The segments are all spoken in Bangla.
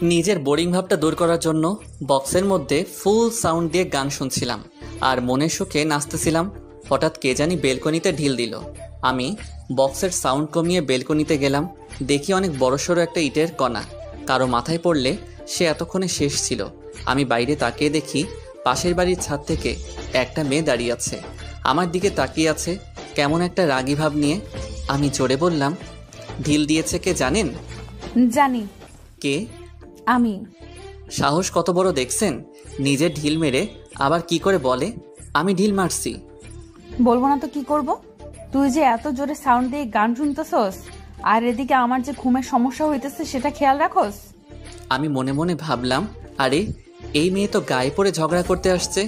নিজের বোরিং ভাবটা দূর করার জন্য বক্সের মধ্যে ফুল সাউন্ড দিয়ে গান শুনছিলাম আর মনের সুখে নাচতেছিলাম। হঠাৎ কে জানি বেলকনিতে ঢিল দিল। আমি বক্সের সাউন্ড কমিয়ে বেলকনিতে গেলাম। দেখি অনেক বড়সড় একটা ইটের কণা কারো মাথায় পড়লে সে এতক্ষণে শেষ ছিল। আমি বাইরে তাকিয়ে দেখি পাশের বাড়ির ছাদ থেকে একটা মেয়ে দাঁড়িয়ে আছে, আমার দিকে তাকিয়ে আছে কেমন একটা রাগী ভাব নিয়ে। আমি জোরে বললাম, ঢিল দিয়েছে কে জানেন? জানি। কে? আমি। সাহস কত বড় দেখছেন? নিজে ঢিল মেরে আবার কি করে বলে আমি ঢিল মারছি। বলবো না তো কি করব? তুই যে এত জোরে সাউন্ড দিয়ে গান শুনতেছস আর এদিকে আমার যে ঘুমের সমস্যা হইতেছে সেটা খেয়াল রাখোস। আমি মনে মনে ভাবলাম, আরে এই মেয়ে তো গায়ে পড়ে ঝগড়া করতে আসছে,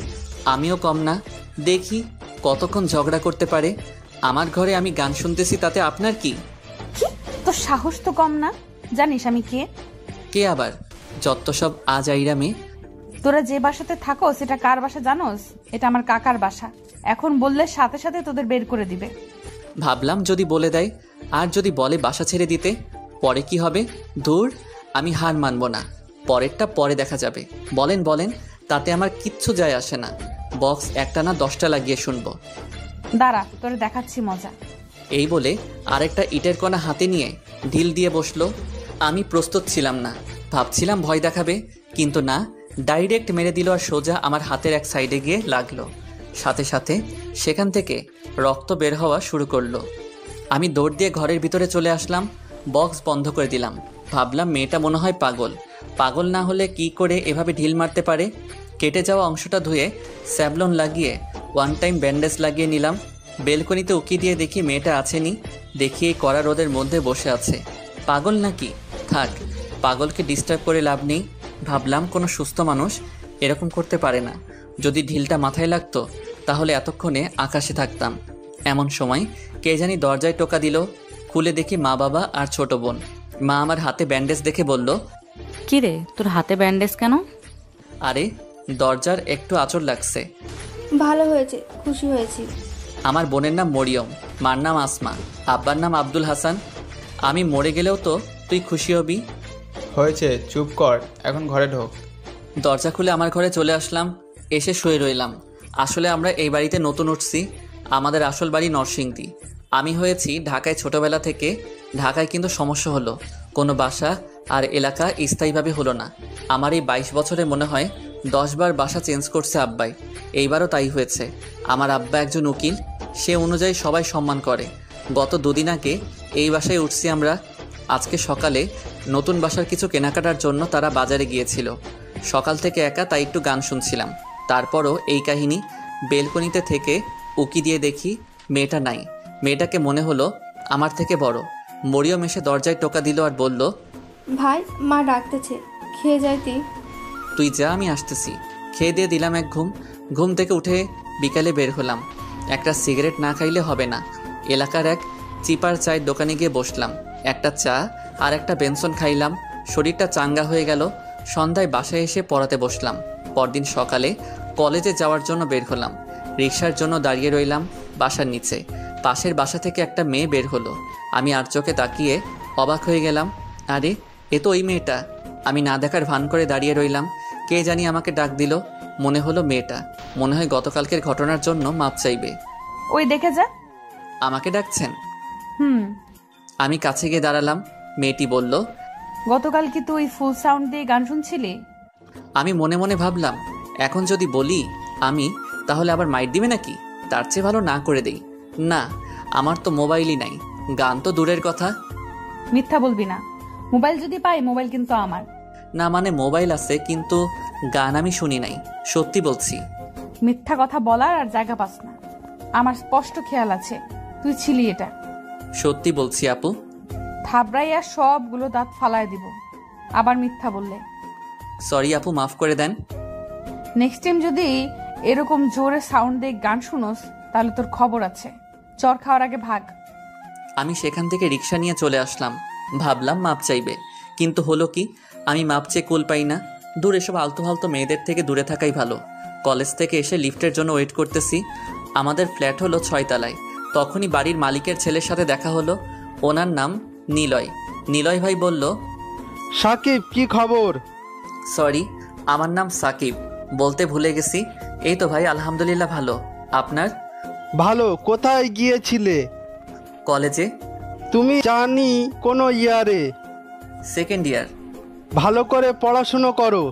আমিও কম না, দেখি কতক্ষণ ঝগড়া করতে পারে। আমার ঘরে আমি গান শুনতেছি, তাতে আপনার কি? কি তোর সাহস তো কম না? জানিস আমি কে? কে আবার? যত সব আজ আইরা মেয়ে। তোরা যে বাসাতে থাকো সেটা কার বাসা জানোস? এটা আমার কাকার বাসা। এখন বললে সাথে সাথে তোদের বের করে দিবে। ভাবলাম যদি বলে দেয়, আর যদি বলে বাসা ছেড়ে দিতে, পরে কি হবে? ধুর, আমি হার মানব না, পরেরটা পরে দেখা যাবে। বলেন বলেন, তাতে আমার কিচ্ছু যায় আসে না। বক্স একটা না 10টা লাগিয়ে শুনবো। দাঁড়া, তোরে দেখাচ্ছি মজা। এই বলে আরেকটা ইটের কণা হাতে নিয়ে ঢিল দিয়ে বসলো। আমি প্রস্তুত ছিলাম না, ভাবছিলাম ভয় দেখাবে, কিন্তু না, ডাইরেক্ট মেরে দিল আর সোজা আমার হাতের এক সাইডে গিয়ে লাগলো। সাথে সাথে সেখান থেকে রক্ত বের হওয়া শুরু করলো। আমি দৌড় দিয়ে ঘরের ভিতরে চলে আসলাম, বক্স বন্ধ করে দিলাম। ভাবলাম মেয়েটা মনে হয় পাগল, পাগল না হলে কি করে এভাবে ঢিল মারতে পারে। কেটে যাওয়া অংশটা ধুয়ে স্যাভলন লাগিয়ে ওয়ান টাইম ব্যান্ডেজ লাগিয়ে নিলাম। বেলকনিতে উকি দিয়ে দেখি মেয়েটা আছেনি। দেখি এই কড়া রোদের মধ্যে বসে আছে। পাগল নাকি? থাক, পাগলকে ডিস্টার্ব করে লাভ নেই। ভাবলাম কোনো সুস্থ মানুষ এরকম করতে পারে না। যদি ঢিলটা মাথায় লাগতো তাহলে এতক্ষণে আকাশে থাকতাম। এমন সময় কে জানি দরজায় টোকা দিল। খুলে দেখি মা, বাবা আর ছোট বোন। মা আমার হাতে ব্যান্ডেজ দেখে বলল, কি রে, তোর হাতে ব্যান্ডেজ কেন? আরে দরজার একটু আঁচড় লাগছে। ভালো হয়েছে, খুশি হয়েছি। আমার বোনের নাম মরিয়ম, মার নাম আসমা, আব্বার নাম আব্দুল হাসান। আমি মরে গেলেও তো তুই খুশি হবি। হয়েছে, চুপ কর, এখন ঘরে ঢোক। দরজা খুলে আমার ঘরে চলে আসলাম, এসে শুয়ে রইলাম। আসলে আমরা এই বাড়িতে নতুন উঠছি। আমাদের আসল বাড়ি নরসিংদী। আমি হয়েছি ঢাকায় ছোটবেলা থেকে। ঢাকায় কিন্তু সমস্যা হলো, কোনো বাসা আর এলাকা স্থায়ীভাবে হলো না। আমার এই 22 বছরে মনে হয় 10 বার বাসা চেঞ্জ করছে আব্বাই। এইবারও তাই হয়েছে। আমার আব্বা একজন উকিল, সে অনুযায়ী সবাই সম্মান করে। গত দুদিন আগে এই বাসায় উঠছি আমরা। আজকে সকালে নতুন বাসার কিছু কেনাকাটার জন্য তারা বাজারে গিয়েছিল। সকাল থেকে একা, তাই একটু গান শুনছিলাম। তারপরও এই কাহিনী। বেলকনিতে থেকে উকি দিয়ে দেখি মেয়েটা নাই। মেয়েটাকে মনে হলো আমার থেকে বড়। মরিয়ম এসে দরজায় টোকা দিল আর বলল, ভাই, মা ডাকতেছে, খেয়ে যাইতি। তুই যা, আমি আসতেছি। খেয়ে দিয়ে দিলাম এক ঘুম। ঘুম থেকে উঠে বিকালে বের হলাম। একটা সিগারেট না খাইলে হবে না। এলাকার এক চিপার চায়ের দোকানে গিয়ে বসলাম। একটা চা আর একটা বেনসন খাইলাম। শরীরটা চাঙ্গা হয়ে গেল। সন্ধ্যায় বাসায় এসে পড়াতে বসলাম। পরদিন সকালে কলেজে যাওয়ার জন্য বের হলাম। রিকশার জন্য দাঁড়িয়ে রইলাম বাসার নিচে। পাশের বাসা থেকে একটা মেয়ে বের হলো। আমি আর চোখে তাকিয়ে অবাক হয়ে গেলাম। আরে এ তো ওই মেয়েটা। আমি না দেখার ভান করে দাঁড়িয়ে রইলাম। কে জানি আমাকে ডাক দিল। মনে হলো মেয়েটা। মনে হয় গতকালকের ঘটনার জন্য মাপ চাইবে। ওই দেখে যা। আমাকে ডাকছেন? হুম। আমি কাছে গিয়ে দাঁড়ালাম। মেয়েটি বলল, গতকাল কি তুই ফুল সাউন্ড দিয়ে গান শুনছিলি? আমি মনে মনে ভাবলাম, এখন যদি বলি আমি, তাহলে আবার মাইর দিবে নাকি? তার চেয়ে ভালো না করে দেই। না, আমার তো মোবাইলই নাই, গান তো দূরের কথা। মিথ্যা বলবি না। মোবাইল যদি পাই, মোবাইল কিন্তু আমার। না মানে মোবাইল আছে, কিন্তু গান আমি শুনি নাই, সত্যি বলছি। মিথ্যা কথা বলার আর জায়গা পাস না। আমার স্পষ্ট খেয়াল আছে তুই ছিলি এটা। সত্যি বলছি আপু। থাবড়াইয়া সবগুলো দাঁত ফালায় দিব আবার মিথ্যা বললে। সরি আপু, মাফ করে দেন। নেক্সট টাইম যদি এরকম জোরে সাউন্ড দিয়ে গান শুনোস তাহলে তোর খবর আছে। চর খাওয়ার আগে ভাগ। আমি সেখান থেকে রিক্সা নিয়ে চলে আসলাম। ভাবলাম মাপ চাইবে, কিন্তু হলো কি, আমি মাপ চেয়ে কুল পাই না। দূর, এসব আলতু ফালতু মেয়েদের থেকে দূরে থাকাই ভালো। কলেজ থেকে এসে লিফটের জন্য ওয়েট করতেছি। আমাদের ফ্ল্যাট হলো 6 তলায়। তখনই বাড়ির মালিকের ছেলের সাথে দেখা হলো। ওনার নাম নিলয়। নিলয় ভাই বলল, সাকিব, কি খবর? সরি, আমার নাম সাকিব, বলতে ভুলে গেছি। এই তো ভাই, আলহামদুলিল্লাহ ভালো। আপনার? ভালো। কোথায় গিয়েছিলে? কলেজে। তুমি জানি কোনো ইয়ারে? Second year. ভালো করে পড়াশুনো করো।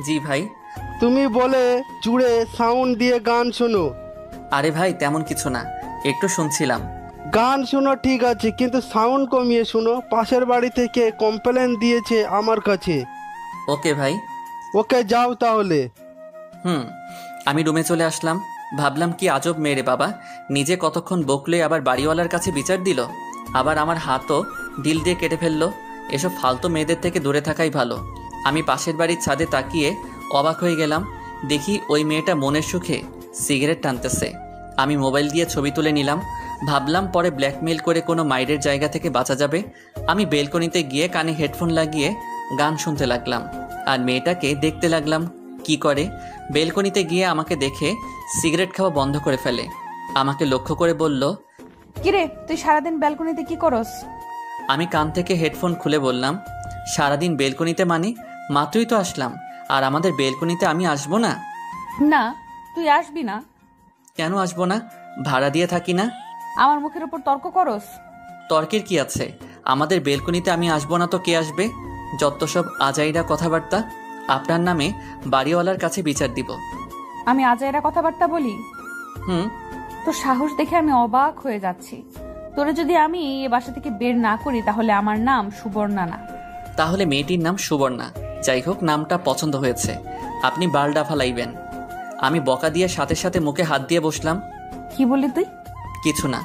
জি ভাই। তুমি বলে জুড়ে সাউন্ড দিয়ে গান শোনো। আরে ভাই, তেমন কিছু না, একটু শুনছিলাম। গান শোনো ঠিক আছে, কিন্তু সাউন্ড কমিয়ে শোনো। পাশের বাড়ি থেকে কমপ্লেন দিয়েছে আমার কাছে। ওকে ভাই। ওকে, যাও তাহলে। আমি রুমে চলে আসলাম। ভাবলাম কি আজব মেয়ে রে বাবা, নিজে কতক্ষণ বকলে আবার বাড়িওয়ালার কাছে বিচার দিল, আবার আমার হাতও ঢিল দিয়ে কেটে ফেললো। এসব ফালতু মেয়েদের থেকে দূরে থাকাই ভালো। আমি পাশের বাড়ির ছাদে তাকিয়ে অবাক হয়ে গেলাম। দেখি ওই মেয়েটা মনের সুখে সিগারেট টানতেছে। আমি মোবাইল দিয়ে ছবি তুলে নিলাম। ভাবলাম পরে ব্ল্যাকমেইল করে কোনো মাইরের জায়গা থেকে বাঁচা যাবে। আমি বেলকনিতে গিয়ে কানে হেডফোন লাগিয়ে গান শুনতে লাগলাম আর মেয়েটাকে দেখতে লাগলাম কি করে। বেলকনিতে গিয়ে আমাকে দেখে সিগারেট খাওয়া বন্ধ করে ফেলে। আমাকে লক্ষ্য করে বলল, কিরে তুই সারাদিন ব্যালকনিতে কি করস? আমি কান থেকে হেডফোন খুলে বললাম, সারাদিন বেলকনিতে মানে? মাত্রই তো আসলাম, আর আমাদের বেলকনিতে আমি আসবো না? না, তুই আসবি না। কেন আসবো না? ভাড়া দিয়ে থাকি না? আমার মুখের উপর তর্ক করস? তর্কের কি আছে? আমাদের বেলকনিতে আমি আসবো না তো কে আসবে? যত সব আজাইরা কথাবার্তা। আপনার নামে বাড়িওয়ালার কাছে বিচার দিব। আমি আজাইরা কথাবার্তা বলি? তো সাহস দেখে আমি অবাক হয়ে যাচ্ছি। তোরে যদি আমি এ বাসা থেকে বের না করি তাহলে আমার নাম সুবর্ণা না। তাহলে মেয়েটির নাম সুবর্ণা। যাই হোক, নামটা পছন্দ হয়েছে। আপনি বালডা ফালাইবেন। আমি বকা দিয়ে সাথে সাথে মুখে হাত দিয়ে বসলাম। কি বললি তুই? কিছু না,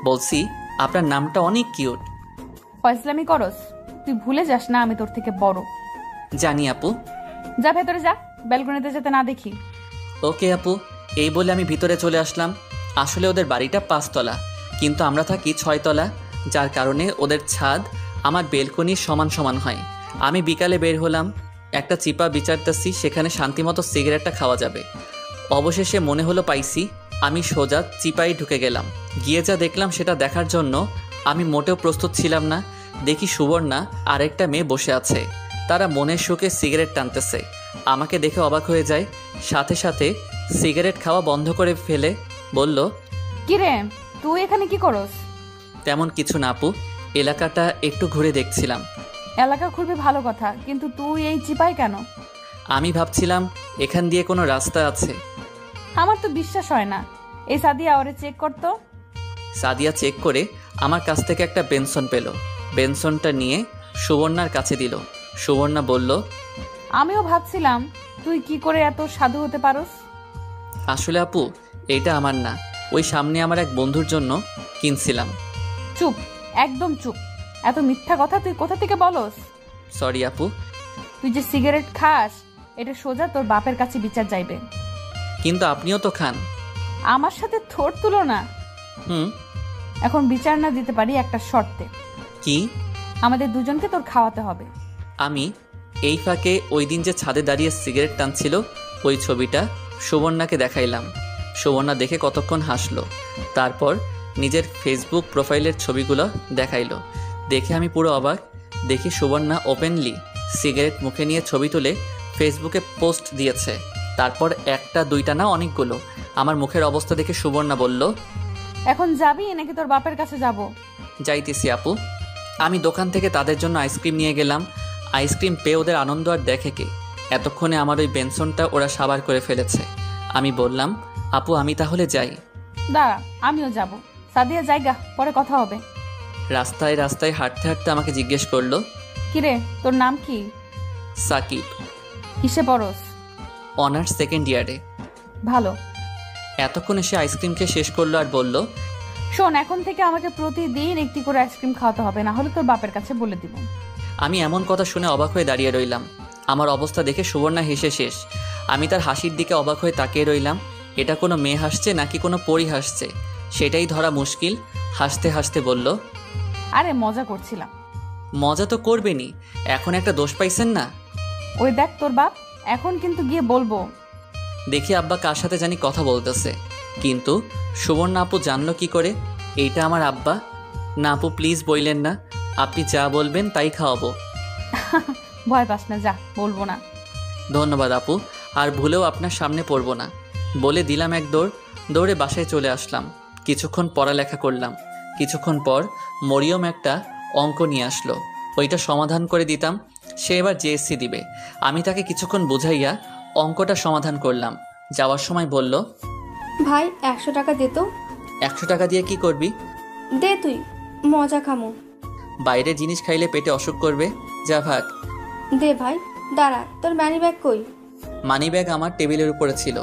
বলছি আপনার নামটা অনেক কিউট। ফয়সলামি করস? তুই ভুলে যাস না আমি তোর থেকে বড়। জানি আপু। যা ভেতরে যা, ব্যালকনিতে যেতে না দেখি। ওকে আপু। এই বলে আমি ভিতরে চলে আসলাম। আসলে ওদের বাড়িটা 5 তলা, কিন্তু আমরা থাকি 6 তলা, যার কারণে ওদের ছাদ আমার বেলকনির সমান সমান হয়। আমি বিকালে বের হলাম, একটা চিপা বিচারতেছি সেখানে শান্তিমতো সিগারেটটা খাওয়া যাবে। অবশেষে মনে হলো পাইছি। আমি সোজা চিপাই ঢুকে গেলাম। গিয়ে যা দেখলাম সেটা দেখার জন্য আমি মোটেও প্রস্তুত ছিলাম না। দেখি সুবর্ণা আরেকটা মেয়ে বসে আছে, তারা মনের সুখে সিগারেট টানতেছে। আমাকে দেখে অবাক হয়ে যায়, সাথে সাথে সিগারেট খাওয়া বন্ধ করে ফেলে বলল, কিরে তুই এখানে কি করস? তেমন কিছু না আপু, এলাকাটা একটু ঘুরে দেখছিলাম। এলাকা খুবই ভালো কথা, কিন্তু তুই এই চিপাই কেন? আমি ভাবছিলাম এখান দিয়ে কোনো রাস্তা আছে। আমার তো বিশ্বাস হয় না। এই সাদিয়া ওরে চেক করতো। সাদিয়া চেক করে আমার কাছ থেকে একটা বেনসন পেল। বেনসনটা নিয়ে সুবর্ণার কাছে দিল। সুবর্ণা বলল, আমিও ভাবছিলাম তুই কি করে এত সাধু হতে পারস। আসলে আপু, এটা আমার না, ওই সামনে আমার এক বন্ধুর জন্য কিনছিলাম। চুপ, একদম চুপ। এত মিথ্যা কথা তুই কোথা থেকে বলস? সরি আপু। তুই যে সিগারেট খাস এটা সোজা তোর বাপের কাছে বিচার যাইবে। কিন্তু আপনিও তো খান। আমার সাথে থোর তুলনা? এখন বিচার না দিতে পারি একটা শর্তে। কি? আমাদের দুজনকে তোর খাওয়াতে হবে। আমি এই ফাঁকে ওই দিন যে ছাদে দাঁড়িয়ে সিগারেট টানছিল ওই ছবিটা সুবর্ণাকে দেখাইলাম। সুবর্ণা দেখে কতক্ষণ হাসলো, তারপর নিজের ফেসবুক প্রোফাইলের ছবিগুলো দেখাইলো। দেখে আমি পুরো অবাক। দেখি সুবর্ণা ওপেনলি সিগারেট মুখে নিয়ে ছবি তুলে ফেসবুকে পোস্ট দিয়েছে। তারপর একটা দুইটা না, অনেকগুলো। আমার মুখের অবস্থা দেখে সুবর্ণা বলল, এখন যাবি নাকি তোর বাপের কাছে যাব? যাইতেছি আপু। আমি দোকান থেকে তাদের জন্য আইসক্রিম নিয়ে গেলাম। আইসক্রিম পেয়ে ওদের আনন্দ আর দেখে কে। এতক্ষণে আমার ওই বেনসনটা ওরা সাবার করে ফেলেছে। আমি বললাম, আপু আমি তাহলে যাই। দাঁড়া, আমিও যাব। সাদিয়া জায়গা, পরে কথা হবে। রাস্তায় রাস্তায় হাঁটতে হাঁটতে আমাকে জিজ্ঞেস করলো, কিরে তোর নাম কি? সাকিব। কিসে পড়স? অনার্স সেকেন্ড ইয়ারে। ভালো। এতক্ষণে সে আইসক্রিম খেয়ে শেষ করলো আর বলল, শোন, এখন থেকে আমাকে প্রতিদিন একটি করে আইসক্রিম খাওয়াতে হবে, না হলে তোর বাপের কাছে বলে দিব। আমি এমন কথা শুনে অবাক হয়ে দাঁড়িয়ে রইলাম। আমার অবস্থা দেখে সুবর্ণা হেসে শেষ। আমি তার হাসির দিকে অবাক হয়ে তাকিয়ে রইলাম। এটা কোনো মেয়ে হাসছে নাকি কোনো পরী হাসছে সেটাই ধরা মুশকিল। হাসতে হাসতে বলল, আরে মজা করছিলাম। মজা তো করবেনি, এখন একটা দোষ পাইছেন না? ওই দেখ তোর বাপ, এখন কিন্তু গিয়ে বলবো। দেখি আব্বা কার সাথে জানি কথা বলতেছে, কিন্তু সুবর্ণা আপু জানলো কি করে এইটা আমার আব্বা? না আপু প্লিজ বললেন না, আপনি যা বলবেন তাই খাওয়াবো। ভয় পাস না, যা, বলবো না। ধন্যবাদ আপু, আর ভুলেও আপনার সামনে পড়ব না বলে দিলাম এক দৌড়। দৌড়ে বাসায় চলে আসলাম। কিছুক্ষণ পড়ালেখা করলাম। কিছুক্ষণ পর মরিয়ম একটা অঙ্ক নিয়ে আসলো, ওইটা সমাধান করে দিতাম। সে এবার জেএসসি দিবে। আমি তাকে কিছুক্ষণ বুঝাইয়া অঙ্কটা সমাধান করলাম। যাওয়ার সময় বলল, ভাই 100 টাকা দে তো। 100 টাকা দিয়ে কি করবি? দে তুই, মজা খামো। বাইরে জিনিস খাইলে পেটে অসুখ করবে, যা ভাগ। দে ভাই। দাঁড়া, তোর মানি ব্যাগ কই? মানি ব্যাগ আমার টেবিলের উপরে ছিল।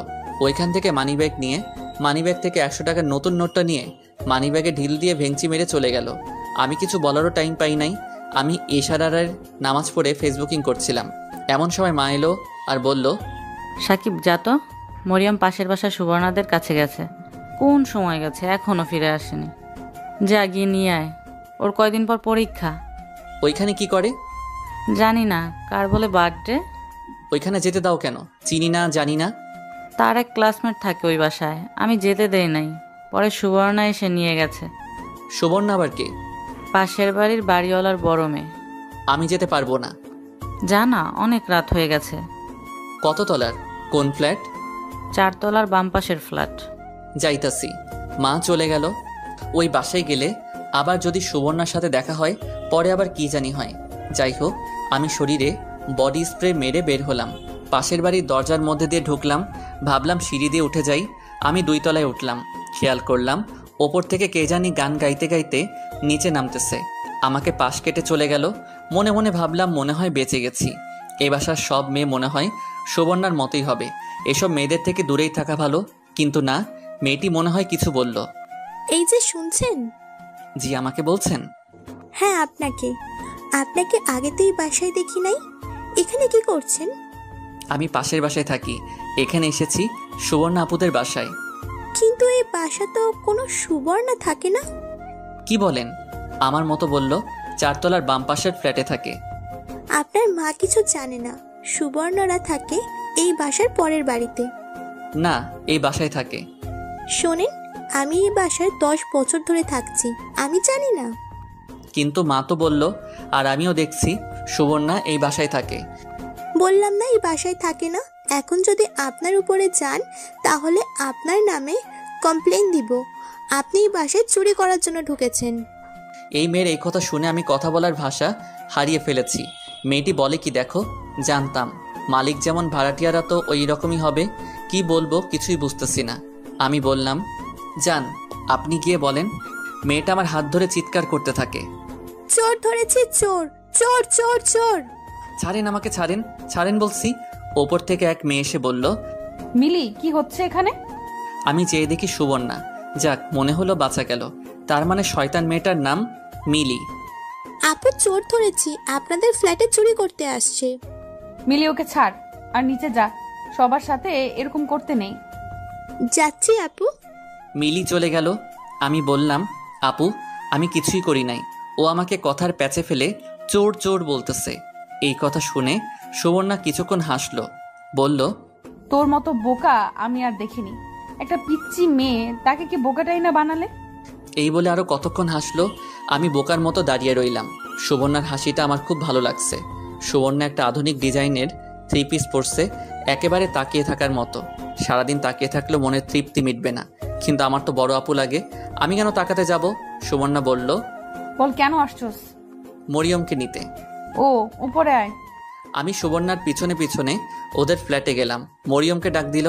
ওইখান থেকে মানি ব্যাগ নিয়ে মানি ব্যাগ থেকে 100 টাকার নতুন নোটটা নিয়ে মানি ব্যাগে ঢিল দিয়ে ভেঙচি মেরে চলে গেল। আমি কিছু বলারও টাইম পাই নাই। আমি ইশারার নামাজ পড়ে ফেসবুকিং করছিলাম। এমন সময় মা এলো আর বলল, সাকিব যা তো, মরিয়ম পাশের বাসায় সুবর্ণাদের কাছে গেছে। কোন সময় গেছে, এখনো ফিরে আসেনি। যা গিয়ে নিয়ে আয়, ওর কয়দিন পর পরীক্ষা। ওইখানে কি করে? জানি না, কার বলে বার্থডে। ওইখানে যেতে দাও কেন? চিনি না, জানি না। তার এক ক্লাসমেট থাকে ওই বাসায়, আমি যেতে দেই নাই। পরে সুবর্ণা এসে নিয়ে গেছে। সুবর্ণা আবার কে? পাশের বাড়ির বাড়িওয়ালার বড় মেয়ে। আমি যেতে পারবো না। জানা, অনেক রাত হয়ে গেছে। কত তলার? কোন ফ্ল্যাট? 4 তলার বাম পাশের ফ্ল্যাট। যাইতাছি। মা চলে গেল। ওই বাসায় গেলে আবার যদি সুবর্ণার সাথে দেখা হয়, পরে আবার কি জানি হয়। যাই হোক, আমি শরীরে বডি স্প্রে মেরে বের হলাম। পাশের বাড়ির দরজার মধ্যে দিয়ে ঢুকলাম। ভাবলাম সিঁড়ি দিয়ে উঠে যাই। আমি 2 তলায় উঠলাম। খেয়াল করলাম ওপর থেকে কে জানি গান গাইতে গাইতে নিচে নামতেছে। আমাকে পাশ কেটে চলে গেল। মনে মনে ভাবলাম, মনে হয় বেঁচে গেছি। এই বাসার সব মেয়ে মনে হয় সুবর্ণার মতোই হবে। এসব মেয়েদের থেকে দূরেই থাকা ভালো। কিন্তু না, মেয়েটি মনে হয় কিছু বলল। এই যে শুনছেন? জি, আমাকে বলছেন? হ্যাঁ, আপনাকে আপনাকে আগে তো এই বাসায় দেখি নাই। এখানে কি করছেন? আমি পাশের বাসায় থাকি। এখানে এসেছি সুবর্ণা আপুদের বাসায়। কিন্তু এই বাসা তো কোনো সুবর্ণা থাকে না। কি বলেন? আমার মতো বলল। 4 তলার বাম পাশের ফ্ল্যাটে থাকে। আপনার মা কিছু জানে না, সুবর্ণরা থাকে এই বাসার পরের বাড়িতে। না, এই বাসায় থাকে। শোনেন, আমি এই বাসায় 10 বছর ধরে থাকছি, আমি জানি না। কিন্তু মা তো বলল, আর আমিও দেখছি সুবর্ণা এই বাসায় থাকে। বললাম না এই বাসায় থাকে না। এখন যদি আপনার উপরে যান তাহলে আপনার নামে কমপ্লেন দিব। আপনি এই বাসায় চুরি করার জন্য ঢুকেছেন। এই মেয়ের এই কথা শুনে আমি কথা বলার ভাষা হারিয়ে ফেলেছি। মেয়েটি বলে কি দেখো, জানতাম মালিক যেমন ভাড়াটিয়ারা তো ওই রকমই হবে। কি বলবো কিছুই বুঝতেছি না। আমি বললাম, যান আপনি গিয়ে বলেন। মেয়েটা আমার হাত ধরে চিৎকার করতে থাকে, চোর ধরেছি, চোর চোর চোর চোর। ছাড়েন আমাকে, ছাড়েন ছাড়েন বলছি। ওপর থেকে এক মেয়ে এসে বলল, মিলি, কি হচ্ছে এখানে? আমি চেয়ে দেখি সুবর্ণা। যাক, মনে হলো বাঁচা গেল। তার মানে শয়তান মেয়েটার নাম মিলি। আপু চোর ধরেছি, আপনাদের ফ্ল্যাটে চুরি করতে আসছে। মিলি, ওকে ছাড় আর নিচে যা। সবার সাথে এরকম করতে নেই। যাচ্ছি আপু। মিলি চলে গেল। আমি বললাম, আপু আমি কিছুই করি নাই। ও আমাকে কথার প্যাচে ফেলে চোর চোর বলতেছে। এই কথা শুনে সুবর্ণা কিছুক্ষণ হাসলো, বলল, তোর মতো বোকা আমি আর দেখিনি। একটা পিচ্চি মেয়ে, তাকে কি বোকাটাই না বানালে? এই বলে আরো কতক্ষণ হাসলো। আমি বোকার মতো দাঁড়িয়ে রইলাম। সুবর্ণার হাসিটা আমার খুব ভালো লাগছে। সুবর্ণা একটা আধুনিক ডিজাইনের 3 পিস পরছে, একেবারে তাকিয়ে থাকার মতো। সারাদিন তাকিয়ে থাকলেও মনের তৃপ্তি মিটবে না। কিন্তু আমার তো বড় আপু লাগে, আমি কেন তাকাতে যাব? সুবর্ণা বলল, বল কেন আসছস? মরিয়মকে নিতে। ও, উপরে আয়। আমি সুবর্ণার পিছনে পিছনে ওদের ফ্ল্যাটে গেলাম। মরিয়মকে ডাক দিল।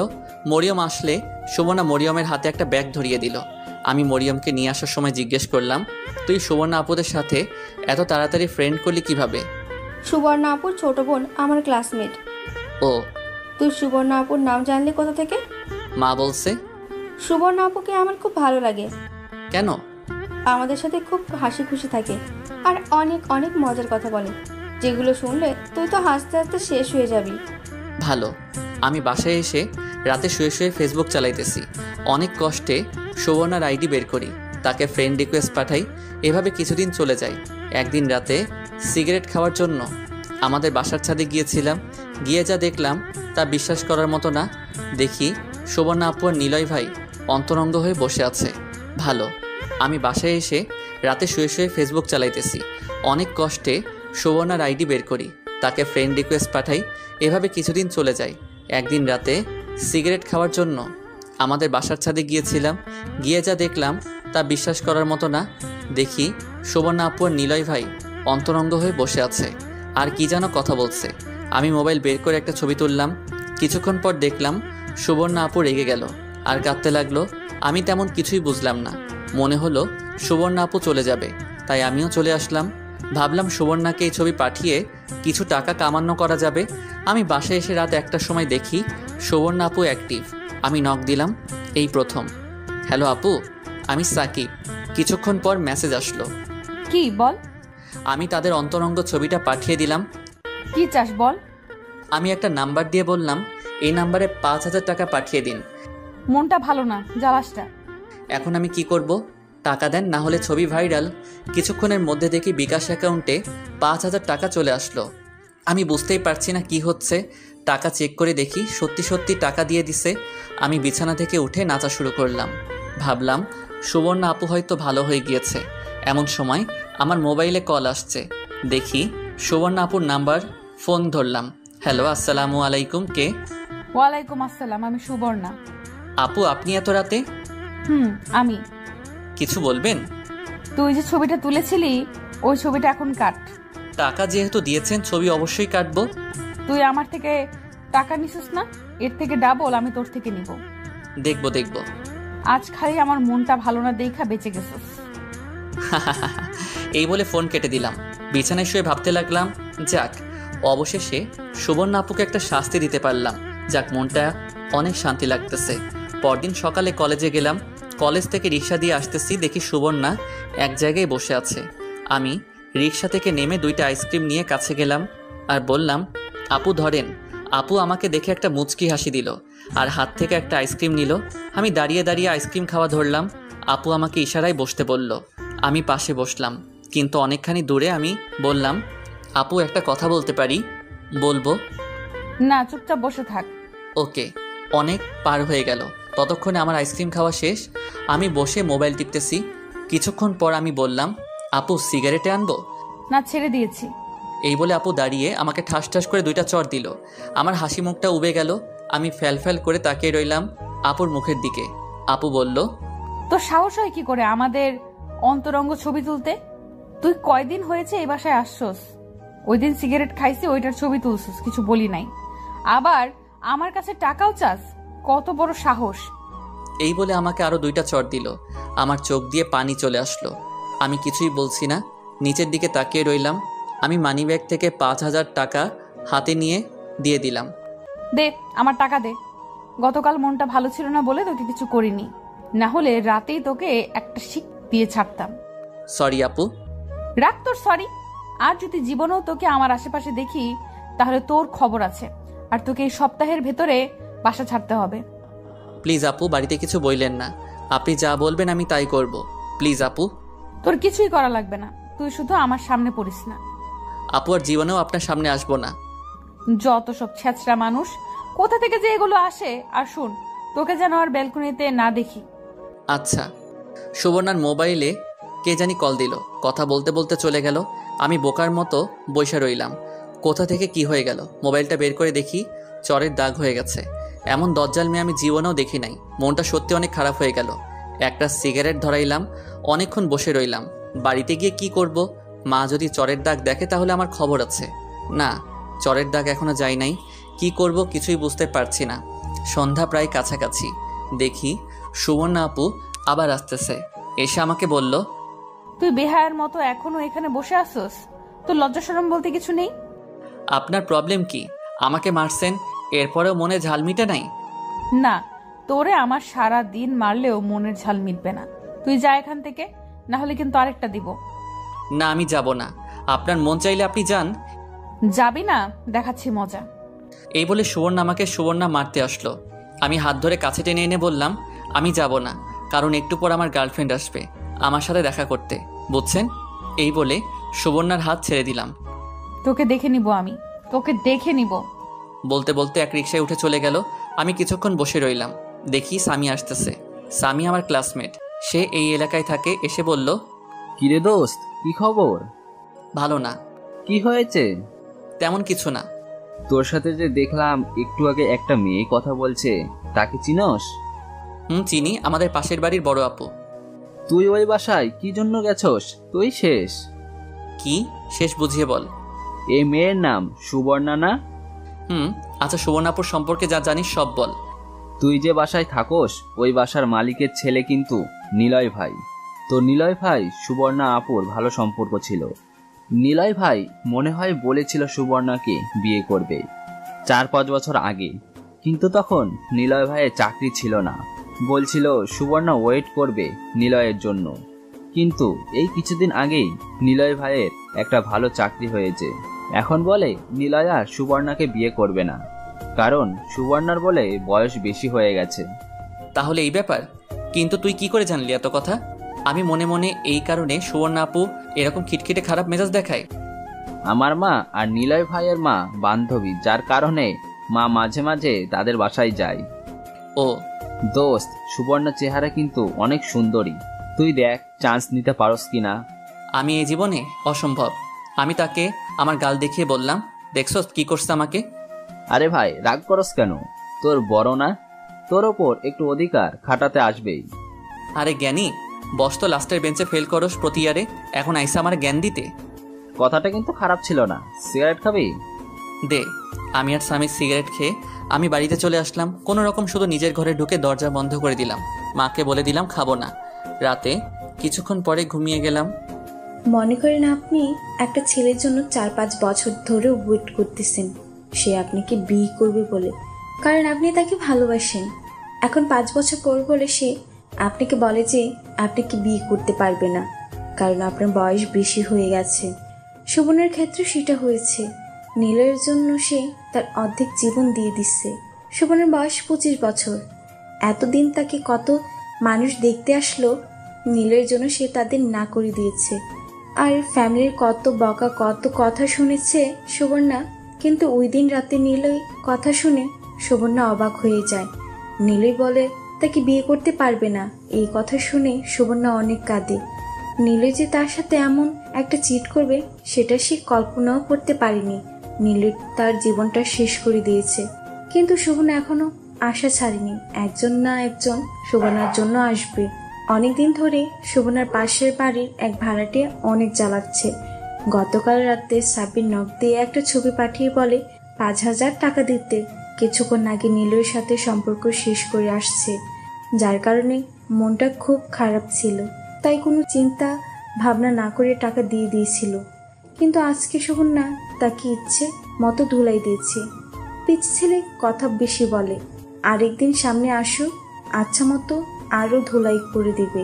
মরিয়ম আসলে সুবর্ণা মরিয়মের হাতে একটা ব্যাগ ধরিয়ে দিল। আমি মরিয়মকে নিয়ে আসার সময় জিজ্ঞেস করলাম, তুই সুবর্ণা আপুদের সাথে এত তাড়াতাড়ি ফ্রেন্ড করলি কিভাবে? সুবর্ণা আপুর ছোট বোন আমার ক্লাসমেট। ও, তুই সুবর্ণা আপুর নাম জানলি কোথা থেকে? মা বলছে। সুবর্ণা আপুকে আমার খুব ভালো লাগে। কেন? আমাদের সাথে খুব হাসি খুশি থাকে আর অনেক অনেক মজার কথা বলে, যেগুলো শুনলে তুই তো হাসতে হাসতে শেষ হয়ে যাবি। ভালো। আমি বাসায় এসে রাতে শুয়ে শুয়ে ফেসবুক চালাইতেছি। অনেক কষ্টে সুবর্ণার আইডি বের করি, তাকে ফ্রেন্ড রিকোয়েস্ট পাঠাই। এভাবে কিছুদিন চলে যায়। একদিন রাতে সিগারেট খাওয়ার জন্য আমাদের বাসার ছাদে গিয়েছিলাম। গিয়ে যা দেখলাম তা বিশ্বাস করার মতো না। দেখি সুবর্ণা আপু আর নিলয় ভাই অন্তরঙ্গ হয়ে বসে আছে। ভালো। আমি বাসায় এসে রাতে শুয়ে শুয়ে ফেসবুক চালাইতেছি। অনেক কষ্টে সুবর্ণার আইডি বের করি, তাকে ফ্রেন্ড রিকোয়েস্ট পাঠাই। এভাবে কিছুদিন চলে যায়। একদিন রাতে সিগারেট খাওয়ার জন্য আমাদের বাসার ছাদে গিয়েছিলাম। গিয়ে যা দেখলাম তা বিশ্বাস করার মতো না। দেখি সুবর্ণা আপু আর নিলয় ভাই অন্তরঙ্গ হয়ে বসে আছে আর কি যেন কথা বলছে। আমি মোবাইল বের করে একটা ছবি তুললাম। কিছুক্ষণ পর দেখলাম সুবর্ণা আপু রেগে গেল আর কাঁদতে লাগলো। আমি তেমন কিছুই বুঝলাম না। মনে হলো সুবর্ণা আপু চলে যাবে, তাই আমিও চলে আসলাম। ভাবলাম সুবর্ণাকে এই ছবি পাঠিয়ে কিছু টাকা কামানো করা যাবে। আমি বাসায় এসে রাত 1টার সময় দেখি সুবর্ণা আপু অ্যাক্টিভ। আমি নক দিলাম, এই প্রথম। হ্যালো আপু, আমি সাকিব। কিছুক্ষণ পর মেসেজ আসলো। কি বল? আমি তাদের অন্তরঙ্গ ছবিটা পাঠিয়ে দিলাম। কি চাস বল? আমি একটা নাম্বার দিয়ে বললাম, এই নাম্বারে 5,000 টাকা পাঠিয়ে দিন। মনটা ভালো না, জ্বালাসটা। এখন আমি কি করব? টাকা দেন, না হলে ছবি ভাইরাল। কিছুক্ষণের মধ্যে দেখি বিকাশ অ্যাকাউন্টে 5,000 টাকা চলে আসলো। আমি বুঝতেই পারছি না কি হচ্ছে। টাকা চেক করে দেখি সত্যি সত্যি টাকা দিয়ে দিছে। আমি বিছানা থেকে উঠে নাচা শুরু করলাম। ভাবলাম সুবর্ণা আপু হয়তো ভালো হয়ে গিয়েছে। এমন সময় আমার মোবাইলে কল আসছে। দেখি সুবর্ণা আপুর নাম্বার। ফোন ধরলাম। হ্যালো, আসসালামু আলাইকুম। কে? ওয়ালাইকুম আসসালাম, আমি সুবর্ণা। আপু, আপনি এত রাতে? আমি। কিছু বলবেন? তুই যে ছবিটা তুলেছিলি ওই ছবিটা এখন কাট। টাকা যেহেতু দিয়েছেন, ছবি অবশ্যই কাটবো। তুই আমার থেকে টাকা নিছিস না, এর থেকে ডাবল আমি তোর থেকে নিব। দেখবো দেখবো। আজ খালি আমার মনটা ভালো না দেখা বেঁচে গেছিস। এই বলে ফোন কেটে দিলাম। বিছানায় শুয়ে ভাবতে লাগলাম, যাক অবশেষে সুবর্ণা আপুকে একটা শাস্তি দিতে পারলাম। যাক, মনটা অনেক শান্তি লাগতেছে। পরদিন সকালে কলেজে গেলাম। কলেজ থেকে রিক্সা দিয়ে আসতেছি, দেখি সুবর্ণা এক জায়গায় বসে আছে। আমি রিক্সা থেকে নেমে 2টা আইসক্রিম নিয়ে কাছে গেলাম আর বললাম, আপু ধরেন। আপু আমাকে দেখে একটা মুচকি হাসি দিল আর হাত থেকে একটা আইসক্রিম নিল। আমি দাঁড়িয়ে দাঁড়িয়ে আইসক্রিম খাওয়া ধরলাম। আপু আমাকে ইশারায় বসতে বলল। আমি পাশে বসলাম, কিন্তু অনেকখানি দূরে। আমি বললাম, আপু একটা কথা বলতে পারি? বলবো। না, চুপচাপ বসে থাক। ওকে। অনেক পার হয়ে গেল, ততক্ষণে আমার আইসক্রিম খাওয়া শেষ। আমি বসে মোবাইল টিপতেছি। কিছুক্ষণ পর আমি বললাম, আপু সিগারেটে আনবো? না, ছেড়ে দিয়েছি। এই বলে আপু দাঁড়িয়ে আমাকে ঠাস ঠাস করে 2টা চড় দিল। আমার হাসি মুখটা উবে গেল। আমি ফ্যাল ফ্যাল করে তাকিয়ে রইলাম আপুর মুখের দিকে। আপু বলল, তোর সাহস হয় কি করে আমাদের অন্তরঙ্গ ছবি তুলতে? তুই কয়দিন হয়েছে এই বাসায় আসছস? ওই দিন সিগারেট খাইছি, ওইটার ছবি তুলছস, কিছু বলি নাই। আবার আমার কাছে টাকাও চাস? কত বড় সাহস! এই বলে আমাকে আরো 2টা চড় দিল। আমার চোখ দিয়ে পানি চলে আসলো। আমি কিছুই বলছি না, নিচের দিকে তাকিয়ে রইলাম। আমি মানিব্যাগ থেকে 5,000 টাকা হাতে নিয়ে দিয়ে দিলাম। দে, আমার টাকা দে। গতকাল মনটা ভালো ছিল না বলে তোকে কিছু করিনি, না হলে রাতেই তোকে একটা শিক দিয়ে ছাড়তাম। সরি আপু। রাখ তোর সরি। আর যদি জীবনেও তোকে আমার আশেপাশে দেখি তাহলে তোর খবর আছে। আর তোকে এই সপ্তাহের ভেতরে বাসা ছাড়তে হবে। প্লিজ আপু, বাড়িতে কিছু বললেন না। আপনি যা বলবেন আমি তাই করব। প্লিজ আপু। তোর কিছুই করা লাগবে না, তুই শুধু আমার সামনে পড়িস না। আপু আর জীবনেও আপনার সামনে আসবো না। যত সব ছেঁচড়া মানুষ, কোথা থেকে যে এগুলো আসে। আর শুন, তোকে যেন আর ব্যালকনিতে না দেখি। আচ্ছা। সুবর্ণার মোবাইলে কে জানি কল দিল। কথা বলতে বলতে চলে গেল। আমি বোকার মতো বসে রইলাম। কোথা থেকে কি হয়ে গেল? মোবাইলটা বের করে দেখি চরের দাগ হয়ে গেছে। এমন দজ্জাল মেয়ে আমি জীবনেও দেখি নাই। মনটা সত্যি অনেক খারাপ হয়ে গেল। একটা সিগারেট ধরাইলাম, অনেকক্ষণ বসে রইলাম। বাড়িতে গিয়ে কি করব? মা যদি চরের দাগ দেখে তাহলে আমার খবর আছে। না, চরের দাগ এখনো যাই নাই। কি করব কিছুই বুঝতে পারছি না। সন্ধ্যা প্রায় কাছাকাছি। দেখি সুবর্ণা আপু আবার আসতেছে। এসে আমাকে বলল, তুই বেহায়ের মতো এখনো এখানে বসে আসছস? তোর লজ্জা শরম বলতে কিছু নেই? আপনার প্রবলেম কি? আমাকে মারছেন, এরপরেও মনে ঝাল মিটে নাই? না, তোরে আমার সারা দিন মারলেও মনের ঝাল মিটবে না। তুই যা এখান থেকে, না হলে কিন্তু আরেকটা দিব। না, আমি যাব না। আপনার মন চাইলে আপনি যান। যাবি না? দেখাচ্ছি মজা। এই বলে সুবর্ণা মারতে আসলো। আমি হাত ধরে কাছে টেনে এনে বললাম, আমি যাব না, কারণ একটু পর আমার গার্লফ্রেন্ড আসবে আমার সাথে দেখা করতে, বুঝছেন? এই বলে সুবর্ণার হাত ছেড়ে দিলাম। তোকে দেখে নিব, আমি তোকে দেখে নিব। বলতে বলতে এক রিকশায় উঠে চলে গেল। আমি কিছুক্ষণ বসে রইলাম। দেখি সামি আসতেছে। সামি আমার ক্লাসমেট, সে এই এলাকায় থাকে। এসে বলল, কিরে দোস্ত, কি খবর? ভালো না। কি হয়েছে? তেমন কিছু না। তোর সাথে যে দেখলাম একটু আগে একটা মেয়ে কথা বলছে, তাকে চিনস? চিনি, আমাদের পাশের বাড়ির বড় আপু। তুই ওই বাসায় কি জন্য গেছস? তুই শেষ। কি শেষ বুঝিয়ে বল। এই মেয়ের নাম সুবর্ণা না? আচ্ছা, সুবর্ণাপুর সম্পর্কে যা জানিস সব বল। তুই যে বাসায় থাকোস ওই বাসার মালিকের ছেলে কিন্তু নিলয় ভাই। তো নিলয় ভাই সুবর্ণা আপুর ভালো সম্পর্ক ছিল। নিলয় ভাই মনে হয় বলেছিল সুবর্ণাকে বিয়ে করবে 4-5 বছর আগে, কিন্তু তখন নিলয় ভাইয়ের চাকরি ছিল না। বলছিল সুবর্ণা ওয়েট করবে নিলয়ের জন্য, কিন্তু এই কিছুদিন আগেই নিলয় ভাইয়ের একটা ভালো চাকরি হয়েছে। এখন বলে নিলয় আর সুবর্ণাকে বিয়ে করবে না, কারণ সুবর্ণার বলে বয়স বেশি হয়ে গেছে। তাহলে এই ব্যাপার? কিন্তু তুই কি করে জানলি এত কথা? আমি মনে মনে এই কারণে সুবর্ণা আপু এরকম খিটখিটে খারাপ মেজাজ দেখায়। আমার মা আর নিলয় ভাইয়ের মা বান্ধবী, যার কারণে মা মাঝে মাঝে তাদের বাসায় যায়। ও দোস্ত, সুবর্ণার চেহারা কিন্তু অনেক সুন্দরী, তুই দেখ চান্স নিতে পারস কিনা। আমি এই জীবনে অসম্ভব। আমি তাকে আমার গাল দেখিয়ে বললাম, দেখছস কি করছে আমাকে? আরে ভাই রাগ করস কেন? তোর বড় না, তোর ওপর একটু অধিকার খাটাতে আসবেই। আরে জ্ঞানী, বস তো লাস্টের বেঞ্চে ফেল করস প্রতি ইয়ারে, এখন আইসা আমার জ্ঞান দিতে। কথাটা কিন্তু খারাপ ছিল না। সিগারেট খাবি? দে। আমি আর স্বামীর সিগারেট খেয়ে আমি বাড়িতে চলে আসলাম। কোনো রকম শুধু নিজের ঘরে ঢুকে দরজা বন্ধ করে দিলাম। মাকে বলে দিলাম খাবো না। রাতে কিছুক্ষণ পরে ঘুমিয়ে গেলাম। মনে করেন আপনি একটা ছেলের জন্য 4-5 বছর ধরে ওয়েট করতেছেন সে আপনাকে বিয়ে করবে বলে, কারণ আপনি তাকে ভালোবাসেন। এখন 5 বছর পর বলে সে আপনাকে বলে যে আপনাকে বিয়ে করতে পারবে না, কারণ আপনার বয়স বেশি হয়ে গেছে। সুবর্ণার ক্ষেত্রে সেটা হয়েছে। নীলের জন্য সে তার অর্ধেক জীবন দিয়ে দিচ্ছে। সুবর্ণার বয়স 25 বছর। এতদিন তাকে কত মানুষ দেখতে আসলো, নীলের জন্য সে তাদের না করে দিয়েছে। আর ফ্যামিলির কত বকা, কত কথা শুনেছে সুবর্ণা, কিন্তু ওই দিন রাতে নীলই কথা শুনে সুবর্ণা অবাক হয়ে যায়। নীলই বলে তাকে বিয়ে করতে পারবে না। এই কথা শুনে সুবর্ণা অনেক কাঁদে। নীলই যে তার সাথে এমন একটা চিট করবে সেটা সে কল্পনাও করতে পারেনি। নীলই তার জীবনটা শেষ করে দিয়েছে, কিন্তু সুবর্ণা এখনো আশা ছাড়েনি। একজন না একজন সুবর্ণার জন্য আসবে। অনেকদিন ধরে সুবর্ণার পাশের বাড়ির এক ভাড়াটিয়া অনেক জ্বালাচ্ছে। গতকাল রাতে সাব্বির নখ দিয়ে একটা ছবি পাঠিয়ে বলে 5,000 টাকা দিতে। কিছুক্ষণ আগে নীলের সাথে সম্পর্ক শেষ করে আসছে, যার কারণে মনটা খুব খারাপ ছিল। তাই কোনো চিন্তা ভাবনা না করে টাকা দিয়ে দিয়েছিল। কিন্তু আজকে সুবর্ণা তাকে ইচ্ছে মতো ধুলাই দিয়েছে। পিচ ছেলে কথা বেশি বলে, আরেকদিন সামনে আসুক আচ্ছা মতো আরও ধুলাই করে দিবে।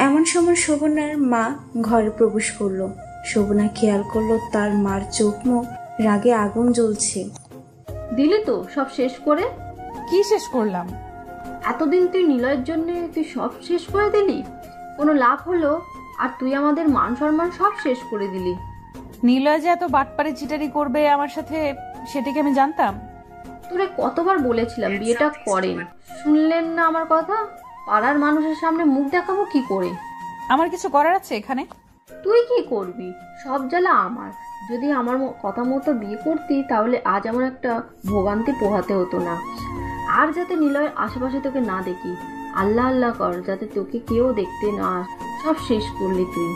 এমন সময় সুবর্ণার মা ঘরে প্রবেশ করলো। সুবর্ণা খেয়াল করলো তার মার চোখ মুখ রাগে আগুন জ্বলছে। দিলি তো সব শেষ করে? কি শেষ করলাম? এতদিন তুই নিলয়ের জন্য তুই সব শেষ করে দিলি, কোনো লাভ হলো? আর তুই আমাদের মান সম্মান সব শেষ করে দিলি। নিলয় যে এত বাটপারে চিটারি করবে আমার সাথে, সেটা কি আমি জানতাম? তোরে কতবার বলেছিলাম বিয়েটা করেন, শুনলেন না আমার কথা? পাড়ার মানুষের সামনে মুখ দেখাবো কি করে? আমার কিছু করার আছে এখানে? তুই কি করবি? সব জ্বালা আমার। যদি আমার কথা মতো বিয়ে করতি তাহলে আজ আমার একটা ভোগান্তি পোহাতে হতো না। আর যাতে নিলয়ের আশেপাশে তোকে না দেখি, আল্লাহ আল্লাহ কর যাতে তোকে কেউ দেখতে না। সব শেষ করলি তুই।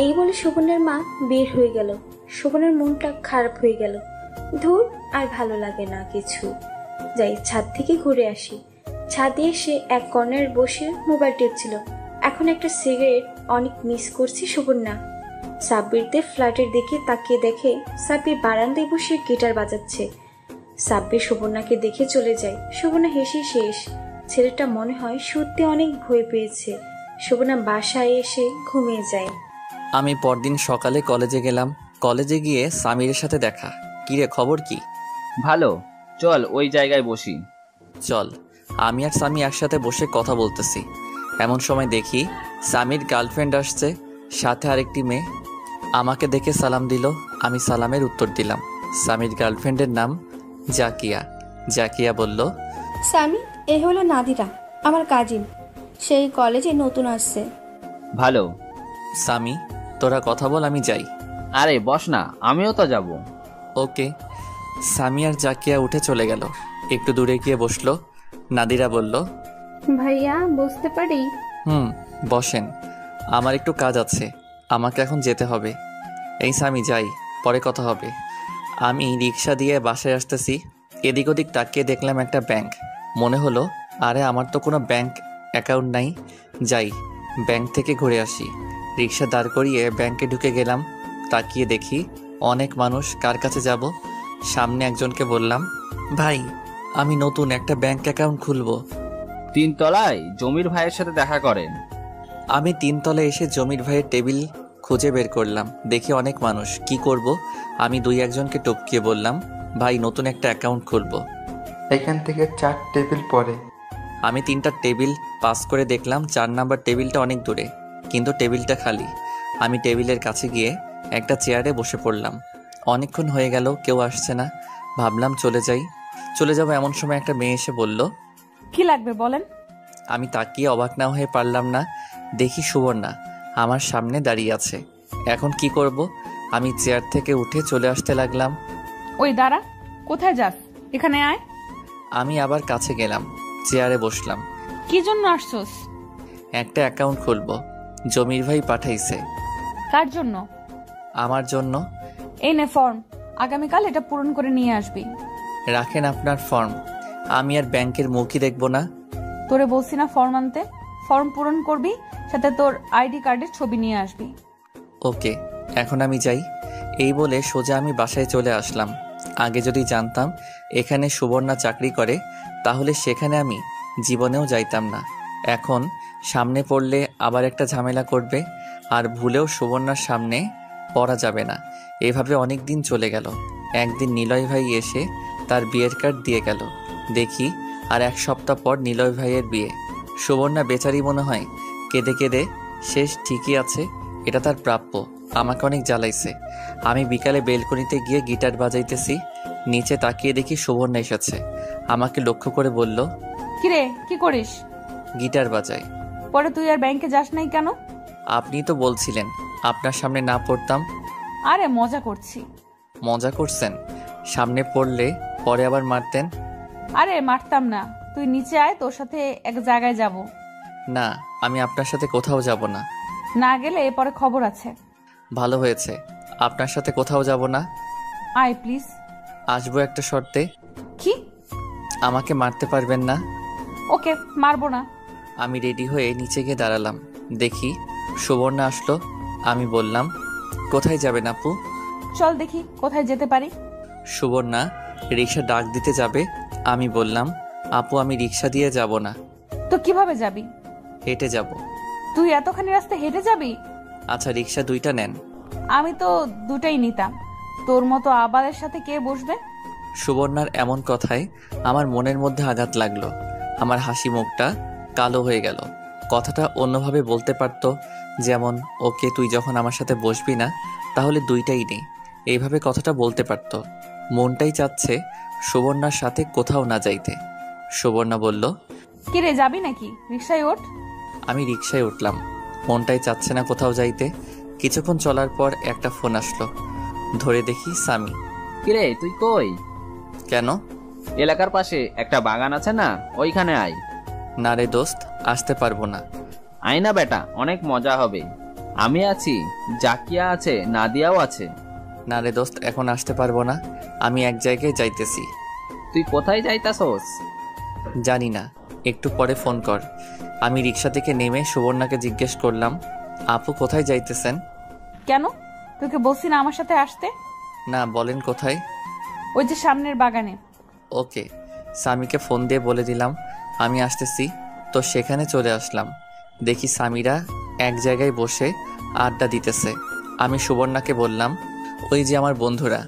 এই বলে সুবর্ণার মা বের হয়ে গেল। সুবর্ণার মনটা খারাপ হয়ে গেল। ধুর, আর ভালো লাগে না কিছু। যাই ছাদ থেকে ঘুরে আসি। ছাদে এসে এক কর্নার বসে মোবাইল টিপছিল। এখন একটা সিগারেট অনেক মিস করছি সুবর্ণা। সাব্বিরদের ফ্ল্যাটের দিকে তাকিয়ে দেখে সাব্বির বারান্দায় বসে গিটার বাজাচ্ছে। সাব্বির সুবর্ণাকে দেখে চলে যায়। সুবর্ণা হেসে শেষ। ছেলেটা মনে হয় সত্যি অনেক ভয় পেয়েছে। সুবর্ণা বাসায় এসে ঘুমিয়ে যায়। আমি পরদিন সকালে কলেজে গেলাম। কলেজে গিয়ে সামিরের সাথে দেখা। কিরে খবর কি? ভালো, চল ওই জায়গায় বসি। চল। আমি আর সামি একসাথে বসে কথা বলতেছি, এমন সময় দেখি সামির গার্লফ্রেন্ড আসছে, সাথে আরেকটি মেয়ে। আমাকে দেখে সালাম দিল। আমি সালামের উত্তর দিলাম। সামির গার্লফ্রেন্ডের নাম জাকিয়া। জাকিয়া বলল, সামি, এ হলো নাদিরা, আমার কাজিন। সেই কলেজে নতুন আসছে। ভালো। সামি তোরা কথা বল, আমি যাই। আরে বস না, আমিও তো যাব। ওকে। সামি আর জাকিয়া উঠে চলে গেল। একটু দূরে গিয়ে বসলো। নাদিরা বলল, ভাইয়া বসতে পারি? বসেন। আমার একটু কাজ আছে, আমাকে এখন যেতে হবে। এই সামি, যাই, পরে কথা হবে। আমি রিক্সা দিয়ে বাসায় আসতেছি, এদিক ওদিক তাকিয়ে দেখলাম একটা ব্যাংক। মনে হলো, আরে আমার তো কোনো ব্যাংক অ্যাকাউন্ট নাই, যাই ব্যাংক থেকে ঘুরে আসি। রিক্সা দাঁড় করিয়ে ব্যাংকে ঢুকে গেলাম। তাকিয়ে দেখি অনেক মানুষ। কার কাছে যাব? সামনে একজনকে বললাম, ভাই আমি নতুন একটা ব্যাংক অ্যাকাউন্ট খুলব। 3 তলায় জমির ভাইয়ের সাথে দেখা করেন। আমি 3 তলায় এসে জমির ভাইয়ের টেবিল খুঁজে বের করলাম। দেখি অনেক মানুষ। কি করব? আমি 2-1জনকে টপকিয়ে বললাম, ভাই নতুন একটা অ্যাকাউন্ট খুলব। এখান থেকে 4 টেবিল পরে। আমি 3টা টেবিল পাস করে দেখলাম 4 নাম্বার টেবিলটা অনেক দূরে, কিন্তু টেবিলটা খালি। আমি টেবিলের কাছে গিয়ে একটা চেয়ারে বসে পড়লাম। অনেকক্ষণ হয়ে গেল, কেউ আসছে না। ভাবলাম চলে যাব এমন সময় একটা মেয়ে এসে বলল, কি লাগবে বলেন? আমি তাকিয়ে অবাক না হয়ে পারলাম না। দেখি সুবর্ণা আমার সামনে দাঁড়িয়ে আছে। এখন কি করব? আমি চেয়ার থেকে উঠে চলে আসতে লাগলাম। ওই দাঁড়া, কোথায় যাস? এখানে আয়। আমি আবার কাছে গেলাম, চেয়ারে বসলাম। কি জন্য আসছস? একটা অ্যাকাউন্ট খুলব, জমির ভাই পাঠাইছে। কার জন্য? আমার জন্য। এই নে ফর্ম, আগামীকাল এটা পূরণ করে নিয়ে আসবি। রাখেন আপনার ফর্ম, আমি আর ব্যাংকের মুখই দেখব না। তোরে বলছি না ফর্ম আনতে? ফর্ম পূরণ করবি, সাথে তোর আইডি কার্ডের ছবি নিয়ে আসবি। ওকে, এখন আমি যাই। এই বলে সোজা আমি বাসায় চলে আসলাম। আগে যদি জানতাম এখানে সুবর্ণা চাকরি করে, তাহলে সেখানে আমি জীবনেও যাইতাম না। এখন সামনে পড়লে আবার একটা ঝামেলা করবে, আর ভুলেও সুবর্ণার সামনে পড়া যাবে না। এভাবে অনেক দিন চলে গেল। একদিন নিলয় ভাই এসে তার বিয়ের কার্ড দিয়ে গেল। দেখি আর 1 সপ্তাহ পর নিলয় ভাইয়ের বিয়ে। সুবর্ণা বেচারি মনে হয় কেঁদে কেঁদে শেষ। ঠিকই আছে, এটা তার প্রাপ্য। আমাকে অনেক জ্বালাইছে। আমি বিকালে বেলকনিতে গিয়ে গিটার বাজাইতেছি। নিচে তাকিয়ে দেখি সুবর্ণা এসেছে। আমাকে লক্ষ্য করে বলল, কিরে কি করিস? গিটার বাজাই। পরে তুই আর ব্যাংকে যাস নাই কেন? আপনি তো বলছিলেন আপনার সামনে না পড়তাম। আরে মজা করছি। মজা করছেন? সামনে পড়লে পরে আবার মারতেন। আরে মারতাম না, তুই নিচে আয়, তোর সাথে এক জায়গায় যাব। না, আমি আপনার সাথে কোথাও যাব না। না গেলে পরে খবর আছে। ভালো হয়েছে, আপনার সাথে কোথাও যাব না। আয় প্লিজ। আসবো একটা শর্তে। কি? আমাকে মারতে পারবেন না। ওকে, মারবো না। আমি রেডি হয়ে নিচে গিয়ে দাঁড়ালাম। দেখি সুবর্ণা আসলো। আমি বললাম, কোথায় যাবেন আপু? চল দেখি কোথায় যেতে পারি। সুবর্ণা রিক্সা ডাক দিতে যাবে। আমি বললাম, আপু আমি রিক্সা দিয়ে যাব না। তো কিভাবে যাবি? হেঁটে যাব। তুই এতখানি রাস্তা হেঁটে যাবি? আচ্ছা রিক্সা 2টা নেন। আমি তো 2টাই নিতাম। তোর মতো আবালের সাথে কে বসবে? সুবর্ণার এমন কথায় আমার মনের মধ্যে আঘাত লাগলো। আমার হাসি মুখটা কালো হয়ে গেল। কথাটা অন্যভাবে বলতে পারত, যেমন, ওকে তুই যখন আমার সাথে বসবি না তাহলে 2টাই নেই। এইভাবে কথাটা বলতে পারত। মনটাই চাচ্ছে সুবর্ণার সাথে কোথাও না যাইতে। সুবর্ণা বলল, কিরে যাবি নাকি? রিক্সায় ওঠ। আমি রিক্সায় উঠলাম। মনটাই চাচ্ছে না কোথাও যাইতে। কিছুক্ষণ চলার পর একটা ফোন আসলো। ধরে দেখি সামি। কিরে তুই কই? কেন? এলাকার পাশে একটা বাগান আছে না, ওইখানে আয়। না রে দোস্ত, আসতে পারবো না। আয় না বেটা, অনেক মজা হবে। আমি আছি, জাকিয়া আছে, নাদিয়াও আছে। না রে দোস্ত, এখন আসতে পারবো না। আমি এক জায়গায় যাইতেছি। তুই কোথায় যাইতাছস? জানি না, একটু পরে ফোন কর। আমি রিক্সা থেকে নেমে সুবর্ণাকে জিজ্ঞেস করলাম, আপু কোথায় যাইতেছেন? কেন? তোকে বলছি না আমার সাথে আসতে? না, বলেন কোথায়? ওই যে সামনের বাগানে। ওকে। সামিকে ফোন দিয়ে বলে দিলাম আমি আসতেছি। তো সেখানে চলে আসলাম। দেখি সামিরা এক জায়গায় বসে আড্ডা দিতেছে। আমি সুবর্ণাকে বললাম, ওই যে আমার বন্ধুরা,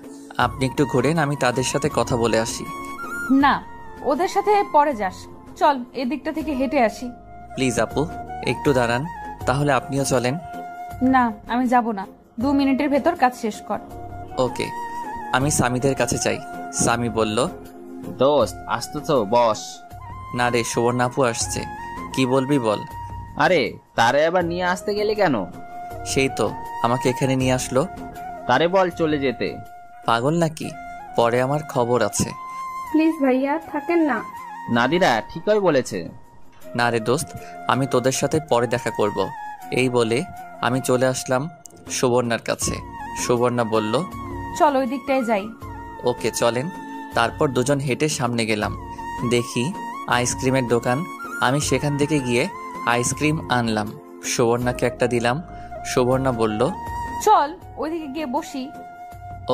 আপনি একটু ঘুরেন, আমি তাদের সাথে কথা বলে আসি। না, ওদের সাথে পরে যাস। চল এদিকটা থেকে হেঁটে আসি। প্লিজ আপু, একটু দাঁড়ান, তাহলে আপনিও চলেন। না, আমি যাব না। 2 মিনিটের ভেতর কাজ শেষ কর। ওকে। আমি সামিদের কাছে চাই। সামি বলল, দোস্ত আসতেছ, বস। না রে, সুবর্ণা আপু আসছে। কি বলবি বল। আরে তারে আবার নিয়ে আসতে গেলি কেন? সেই তো আমাকে এখানে নিয়ে আসলো। তারে বল চলে যেতে। পাগল নাকি? পরে আমার খবর আছে। প্লিজ ভাইয়া থাকেন না। নাদিরা ঠিকই বলেছে। না রে দোস্ত, আমি তোদের সাথে পরে দেখা করব। এই বলে আমি চলে আসলাম সুবর্ণার কাছে। সুবর্ণা বলল, চল ওই দিকটায় যাই। ওকে চলেন। তারপর দুজন হেঁটে সামনে গেলাম। দেখি আইসক্রিমের দোকান। আমি সেখান থেকে গিয়ে আইসক্রিম আনলাম, সুবর্ণাকে একটা দিলাম। সুবর্ণা বলল, চল ওইদিকে গিয়ে বসি।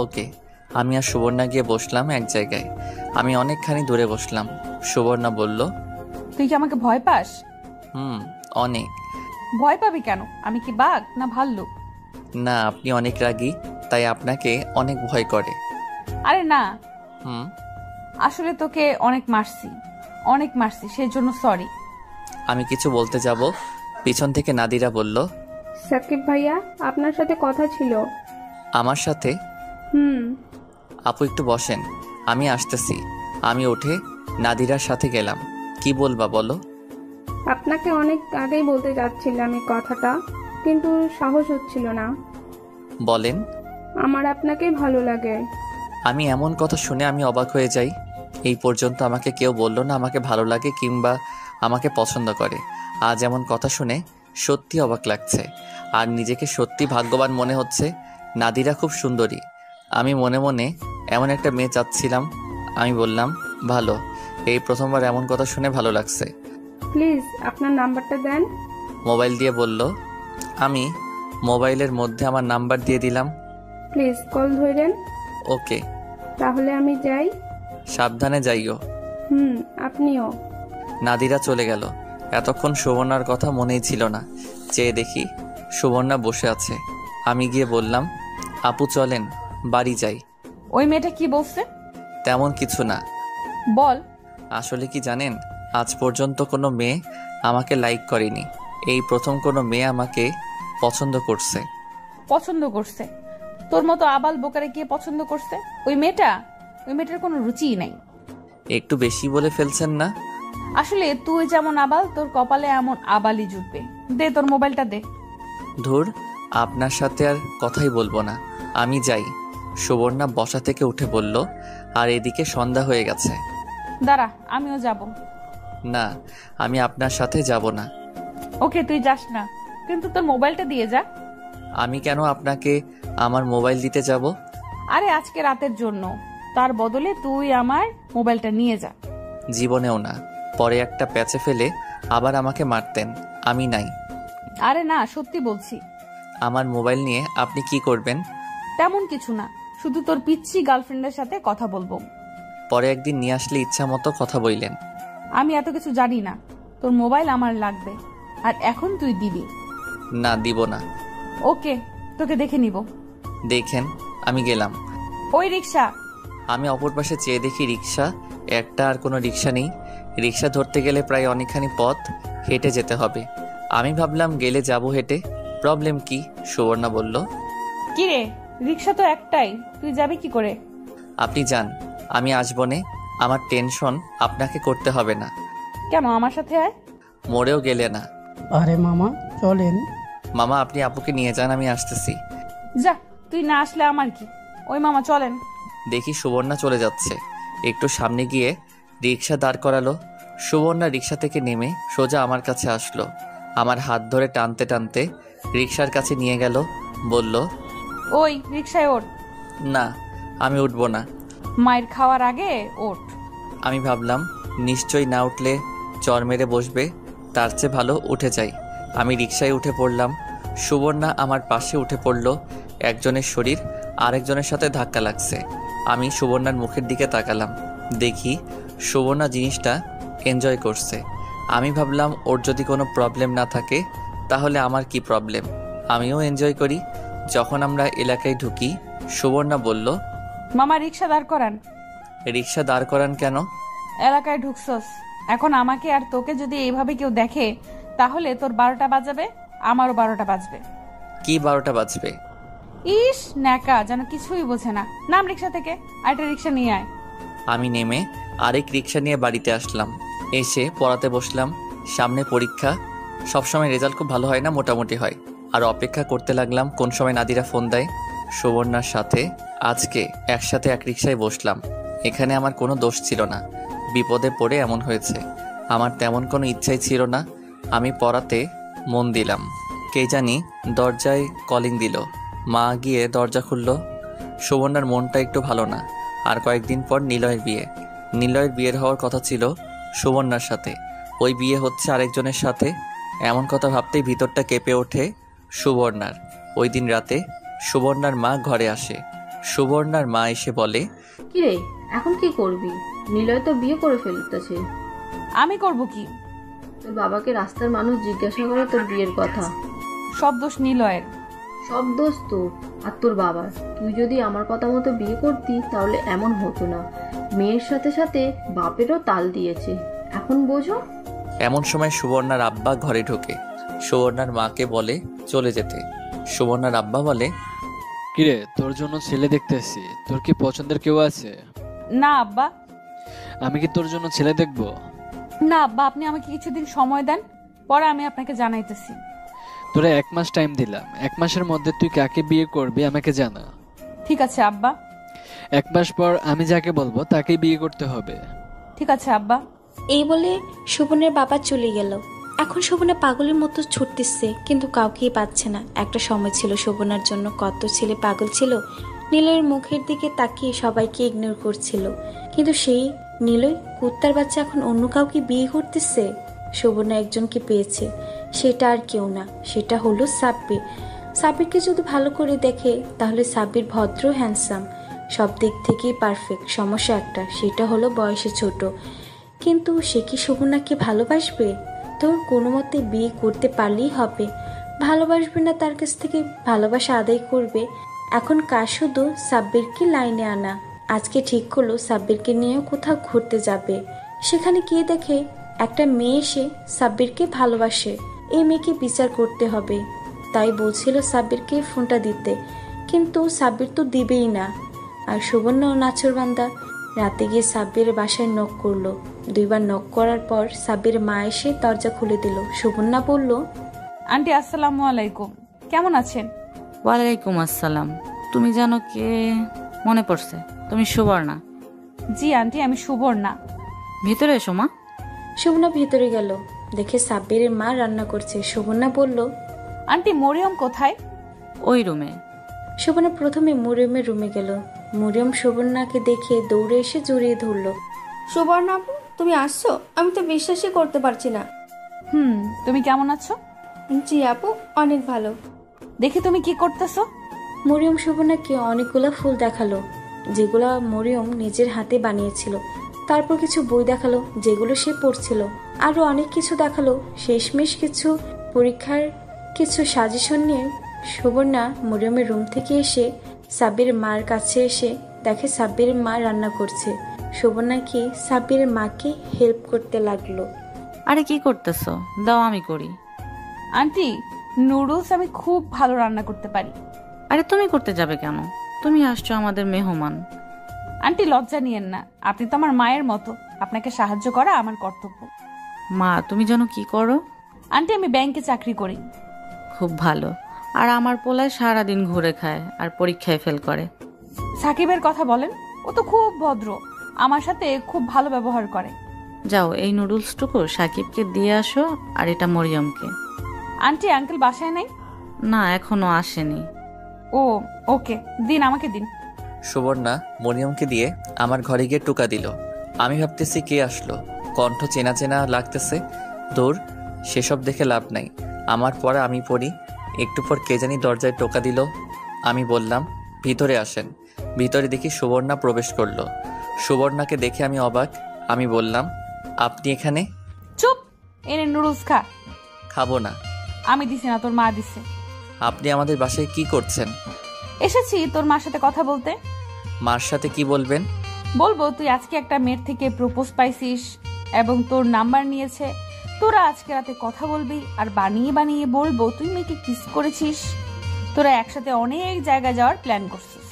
ওকে। আমি আর সুবর্ণা গিয়ে বসলাম এক জায়গায়। আমি অনেকখানি দূরে বসলাম। সুবর্ণা বলল, তুই কি আমাকে ভয় পাস? অনেক। ভয় পাবি কেন? আমি কি বাঘ না ভাল্লুক? না, আপনি অনেক রাগী, তাই আপনাকে অনেক ভয় করে। আরে না, হুম আসলে তোকে অনেক মারছি, সেজন্য সরি। আমি কিছু বলতে যাব, পিছন থেকে নাদিরা বলল, সাকিব ভাইয়া আপনার সাথে কথা ছিল। আমার সাথে? আপু একটু বসেন, আমি আসতেছি। আমি উঠে নাদিরার সাথে গেলাম। কি বলবা বলো? আপনাকে অনেক আগেই বলতে যাচ্ছিলাম এই কথাটা, কিন্তু সাহস হচ্ছিল না। বলেন। আমার আপনাকেই ভালো লাগে। আমি এমন কথা শুনে আমি অবাক হয়ে যাই। এই পর্যন্ত আমাকে কেউ বলল না আমাকে ভালো লাগে কিংবা আমাকে পছন্দ করে। আজ এমন কথা শুনে সত্যি অবাক লাগছে, আর নিজেকে সত্যি ভাগ্যবান মনে হচ্ছে। নাদিরা খুব সুন্দরী। আমি মনে মনে এমন একটা মেয়ে চাচ্ছিলাম। আমি বললাম, ভালো। এই প্রথমবার এমন কথা শুনে ভালো লাগছে। প্লিজ আপনার নাম্বারটা দেন। মোবাইল দিয়ে বলল। আমি মোবাইলের মধ্যে আমার নাম্বার দিয়ে দিলাম। প্লিজ কল ধরেন। ওকে। তাহলে আমি যাই। সাবধানে যাইও। আপনিও। নাদিরা চলে গেল। এতক্ষণ সুবর্ণার কথা মনেই ছিল না। চেয়ে দেখি সুবর্ণা বসে আছে। আমি গিয়ে বললাম, আপু চলেন, বাড়ি যাই। ওই মেয়েটা কি বলছে? তেমন কিছু না। বল। আসলে কি জানেন, আজ পর্যন্ত কোনো মেয়ে আমাকে লাইক করেনি। এই প্রথম কোনো মেয়ে আমাকে পছন্দ করছে। পছন্দ করছে? তোর মতো আবাল বোকারে কে পছন্দ করছে? ওই মেয়েটার কোনো রুচিই নাই। একটু বেশি বলে ফেলছেন না? আসলে তুই যেমন আবাল, তোর কপালে এমন আবালই জুটবে। দে তোর মোবাইলটা দে। ধুর, আপনার সাথে আর কথাই বলবো না, আমি যাই। সুবর্ণা বসা থেকে উঠে বলল, আর এদিকে সন্ধ্যা হয়ে গেছে। দাঁড়া, আমিও যাব। না, আমি আপনার সাথে যাব না। ওকে, তুই যাস না, কিন্তু তোর মোবাইলটা দিয়ে যা। আমি কেন আপনাকে আমার মোবাইল দিতে যাব? আরে আজকে রাতের জন্য, তার বদলে তুই আমার মোবাইলটা নিয়ে যা। জীবনেও না। পরে একটা প্যাচে ফেলে আবার আমাকে মারতেন। আমি নাই। আরে না, সত্যি বলছি। আমার মোবাইল নিয়ে আপনি কি করবেন? তেমন কিছু না, শুধু তোর পিচ্ছি গার্লফ্রেন্ডের সাথে কথা বলবো। পরে একদিন নিয়ে আসলে ইচ্ছা মতো কথা বললেন। আমি এত কিছু জানি না। তোর মোবাইল আমার লাগবে, আর এখন তুই দিবি। না, দিব না। ওকে, তোকে দেখে নিব। দেখেন। আমি গেলাম। ওই রিক্সা। আমি অপর পাশে চেয়ে দেখি রিক্সা একটা, আর কোনো রিক্সা নেই। রিক্সা ধরতে গেলে প্রায় অনেকখানি পথ হেঁটে যেতে হবে। আমি ভাবলাম গেলে যাব হেঁটে, প্রবলেম কি? সুবর্ণা বলল, কি রে, রিক্সা তো একটাই, তুই যাবি কি করে? আপনি যান, আমি আসবো নে। আমার টেনশন আপনাকে করতে হবে না। কেন, আমার সাথে আয়। মরেও গেলে না। আরে মামা চলেন। মামা আপনি আপুকে নিয়ে যান, আমি আসতেছি। যা, তুই না আসলে আমার কি। ওই মামা চলেন। দেখি সুবর্ণা চলে যাচ্ছে। একটু সামনে গিয়ে রিক্সা দাঁড় করালো। সুবর্ণা রিক্সা থেকে নেমে সোজা আমার কাছে আসলো। আমার হাত ধরে টানতে টানতে রিক্সার কাছে নিয়ে গেল। বলল, ওই রিক্সায় ওঠ। না, আমি উঠবো না। মায়ের খাওয়ার আগে ওঠ। আমি ভাবলাম নিশ্চয়ই না উঠলে চর মেরে বসবে, তার চেয়ে ভালো উঠে যাই। আমি রিক্সায় উঠে পড়লাম। সুবর্ণা আমার পাশে উঠে পড়ল। একজনের শরীর আরেকজনের সাথে ধাক্কা লাগছে। আমি সুবর্ণার মুখের দিকে তাকালাম। দেখি সুবর্ণা জিনিসটা এনজয় করছে। আমি ভাবলাম ওর যদি কোনো প্রবলেম না থাকে তাহলে আমার কি প্রবলেম, আমিও এনজয় করি। যখন আমরা এলাকায় ঢুকি, সুবর্ণা বলল, মামা রিক্সা দাঁড় করান। রিক্সা দাঁড় করান কেন? এলাকায় ঢুকছস, এখন আমাকে আর তোকে যদি এইভাবে কেউ দেখে তাহলে তোর 12টা বাজাবে, আমারও 12টা বাজবে। কি 12টা বাজবে? ইস ন্যাকা, যেন কিছুই বোঝে না। নাম রিক্সা থেকে, আরেকটা রিক্সা নিয়ে আয়। আমি নেমে আরেক রিক্সা নিয়ে বাড়িতে আসলাম। এসে পড়াতে বসলাম। সামনে পরীক্ষা। সবসময় রেজাল্ট খুব ভালো হয় না, মোটামুটি হয়। আর অপেক্ষা করতে লাগলাম কোন সময় নাদিরা ফোন দেয়। সুবর্ণার সাথে আজকে একসাথে এক রিকশায় বসলাম। এখানে আমার কোনো দোষ ছিল না, বিপদে পড়ে এমন হয়েছে। আমার তেমন কোনো ইচ্ছাই ছিল না। আমি পড়াতে মন দিলাম। কে জানি দরজায় কলিং দিল। মা গিয়ে দরজা খুলল। সুবর্ণার মনটা একটু ভালো না। আর কয়েকদিন পর নিলয়ের বিয়ে। নিলয়ের বিয়ের হওয়ার কথা ছিল সুবর্ণার সাথে, ওই বিয়ে হচ্ছে আরেকজনের সাথে। এমন কথা ভাবতেই ভিতরটা কেঁপে ওঠে সুবর্ণার। ওই দিন রাতে সুবর্ণার মা ঘরে আসে। সুবর্ণার মা এসে বলে, কিরে এখন কি করবি? নিলয় তো বিয়ে করে ফেলতেছে। আমি করব কি? তোর বাবাকে রাস্তার মানুষ জিজ্ঞাসা করে তোর বিয়ের কথা। সব দোষ নিলয়ের। সব দোষ তোর আর তোর বাবার। তুই যদি আমার কথা মতো বিয়ে করতি তাহলে এমন হতো না। মেয়ের সাথে সাথে বাপেরও তাল দিয়েছে, এখন বোঝো। এমন সময় সুবর্ণার আব্বা ঘরে ঢোকে। সুবর্ণার মাকে বলে চলে যেতে। সুবর্ণার আব্বা বলে, কিরে তোর জন্য ছেলে দেখতে এসেছি, তোর কি পছন্দের কেউ আছে? না আব্বা। আমি কি তোর জন্য ছেলে দেখব? না আব্বা, আপনি আমাকে কিছুদিন সময় দেন, পরে আমি আপনাকে জানাইতেছি। তোরা 1 মাস টাইম দিলাম, 1 মাসের মধ্যে তুই কাকে বিয়ে করবি আমাকে জানা। ঠিক আছে আব্বা। 1 মাস পর আমি যাকে বলবো তাকেই বিয়ে করতে হবে। ঠিক আছে আব্বা। এই বলে শোভনের বাবা চলে গেল। এখন শোভনা পাগলের মতো ছুটতেছে, কিন্তু কাউকেই পাচ্ছে না। একটা সময় ছিল শোভনার জন্য কত ছেলে পাগল ছিল। নীলয়ের মুখের দিকে তাকিয়ে সবাইকে ইগনোর করছিল, কিন্তু সেই নীলয় কুত্তার বাচ্চা এখন অন্য কাউকে বিয়ে করতেছে। শোভনা একজনকে পেয়েছে, সেটা আর কেউ না, সেটা হলো সাব্বির। সাব্বিরকে যদি ভালো করে দেখে তাহলে সাব্বির ভদ্র, হ্যান্ডসাম, সব দিক থেকেই পারফেক্ট। সমস্যা একটা, সেটা হলো বয়সে ছোট। কিন্তু সে কি শোভনাকে ভালোবাসবে? তোর কোনো মতে বিয়ে করতে পারলেই হবে। ভালোবাসবে না, তার কাছ থেকে ভালোবাসা আদায় করবে। এখন কাজ শুধু সাব্বিরকে লাইনে আনা। আজকে ঠিক করলো সাব্বিরকে নিয়েও কোথাও ঘুরতে যাবে। সেখানে গিয়ে দেখে একটা মেয়ে এসে সাব্বিরকে ভালোবাসে। এই মেয়েকে বিচার করতে হবে। তাই বলছিল সাব্বিরকে ফোনটা দিতে, কিন্তু সাব্বির তো দিবেই না। আর সুবর্ণা ও নাচরবান্দা রাতে গিয়ে সাব্বিরের বাসায় নক করলো। 2 বার নক করার পর সাব্বিরের মা এসে দরজা খুলে দিল। সুবর্ণা বলল, আন্টি আসসালামু আলাইকুম, কেমন আছেন? ওয়ালাইকুম আসসালাম। তুমি জানো কে? মনে পড়ছে, তুমি সুবর্ণা? জি আন্টি, আমি সুবর্ণা। ভিতরে এসো মা। সুবর্ণা ভিতরে গেল, দেখে সাব্বিরের মা রান্না করছে। সুবর্ণা বলল, আন্টি মরিয়ম কোথায়? ওই রুমে। সুবর্ণা প্রথমে মরিয়মের রুমে গেল। মরিয়ম সুবর্ণাকে দেখে দৌড়ে এসে জড়িয়ে ধরল। সুবর্ণা আপু, তুমি আসছো? আমি তো বিশ্বাসই করতে পারছি না। তুমি কেমন আছো? জি আপু, অনেক ভালো। দেখি তুমি কি করতেছো? মরিয়ম সুবর্ণাকে অনেকগুলো ফুল দেখালো, যেগুলো মরিয়ম নিজের হাতে বানিয়েছিল। তারপর কিছু বই দেখালো, যেগুলো সে পড়ছিল। আরো অনেক কিছু দেখালো। শেষমেশ কিছু পরীক্ষার কিছু সাজেশন নিয়ে সুবর্ণা মরিয়মের রুম থেকে এসে সাব্বিরের মার কাছে এসে দেখে সাব্বিরের মা রান্না করছে। সুবর্ণা কি সাব্বিরের মাকে হেল্প করতে লাগলো। আরে কি করতেছো? দাও আমি করি। আন্টি, নুডলস আমি খুব ভালো রান্না করতে পারি। আরে তুমি করতে যাবে কেন? তুমি আসছো আমাদের মেহমান। আন্টি লজ্জা নিয়েন না, আপনি তো আমার মায়ের মতো, আপনাকে সাহায্য করা আমার কর্তব্য। মা তুমি জানো কি করো? আন্টি আমি ব্যাংকে চাকরি করি। খুব ভালো। আর আমার পোলায় সারাদিন ঘুরে খায় আর পরীক্ষায় ফেল করে। সাকিবের কথা বলেন, ও তো খুব ভদ্র, আমার সাথে খুব ভালো ব্যবহার করে। যাও এই নুডলসটুকু সাকিবকে দিয়ে আসো, আর এটা মরিয়মকে। আন্টি আঙ্কেল বাসায় নাই? না এখনো আসেনি। ও ওকে, দিন, আমাকে দিন। সুবর্ণা মরিয়মকে দিয়ে আমার ঘরে গিয়ে টোকা দিল। আমি ভাবতেছি কে আসলো, কণ্ঠ চেনা চেনা লাগতেছে। দূর, সেসব দেখে লাভ নাই, আমার পড়া আমি পড়ি। একটু পর কে জানি দরজায় টোকা দিল। আমি বললাম ভিতরে আসেন। ভিতরে দেখি সুবর্ণা প্রবেশ করলো। সুবর্ণাকে দেখে আমি অবাক। আমি বললাম, আপনি এখানে? চুপ, এনে নুডলস খা। খাবো না। আমি দিছি না, তোর মা দিছে। আপনি আমাদের বাসায় কি করছেন? এসেছি তোর মার সাথে কথা বলতে। মার সাথে কি বলবেন? বলবো তুই আজকে একটা মেয়ের থেকে প্রপোজ পাইছিস এবং তোর নাম্বার নিয়েছে। তোরা আজকে রাতে কথা বলবি আর বানিয়ে বানিয়ে বলবো তুই মেয়েকে কিস করেছিস। তোরা একসাথে অনেক জায়গায় যাওয়ার প্ল্যান করছিস।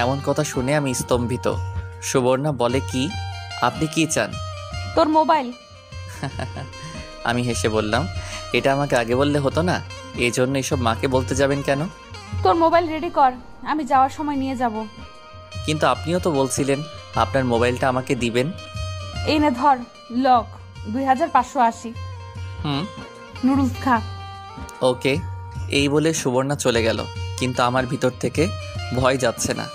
এমন কথা শুনে আমি স্তম্ভিত। সুবর্ণা বলে, কি? আপনি কি চান? তোর মোবাইল। আমি হেসে বললাম, এটা আমাকে আগে বললে হতো না? এই জন্য এসব মাকে বলতে যাবেন কেন? তোর মোবাইল রেডি কর, আমি যাওয়ার সময় নিয়ে যাব। কিন্তু আপনিও তো বলছিলেন আপনার মোবাইলটা আমাকে দিবেন। এই নে ধর, লক 2580। নুডলস খা। ওকে। এই বলে সুবর্ণা চলে গেল, কিন্তু আমার ভিতর থেকে ভয় যাচ্ছে না।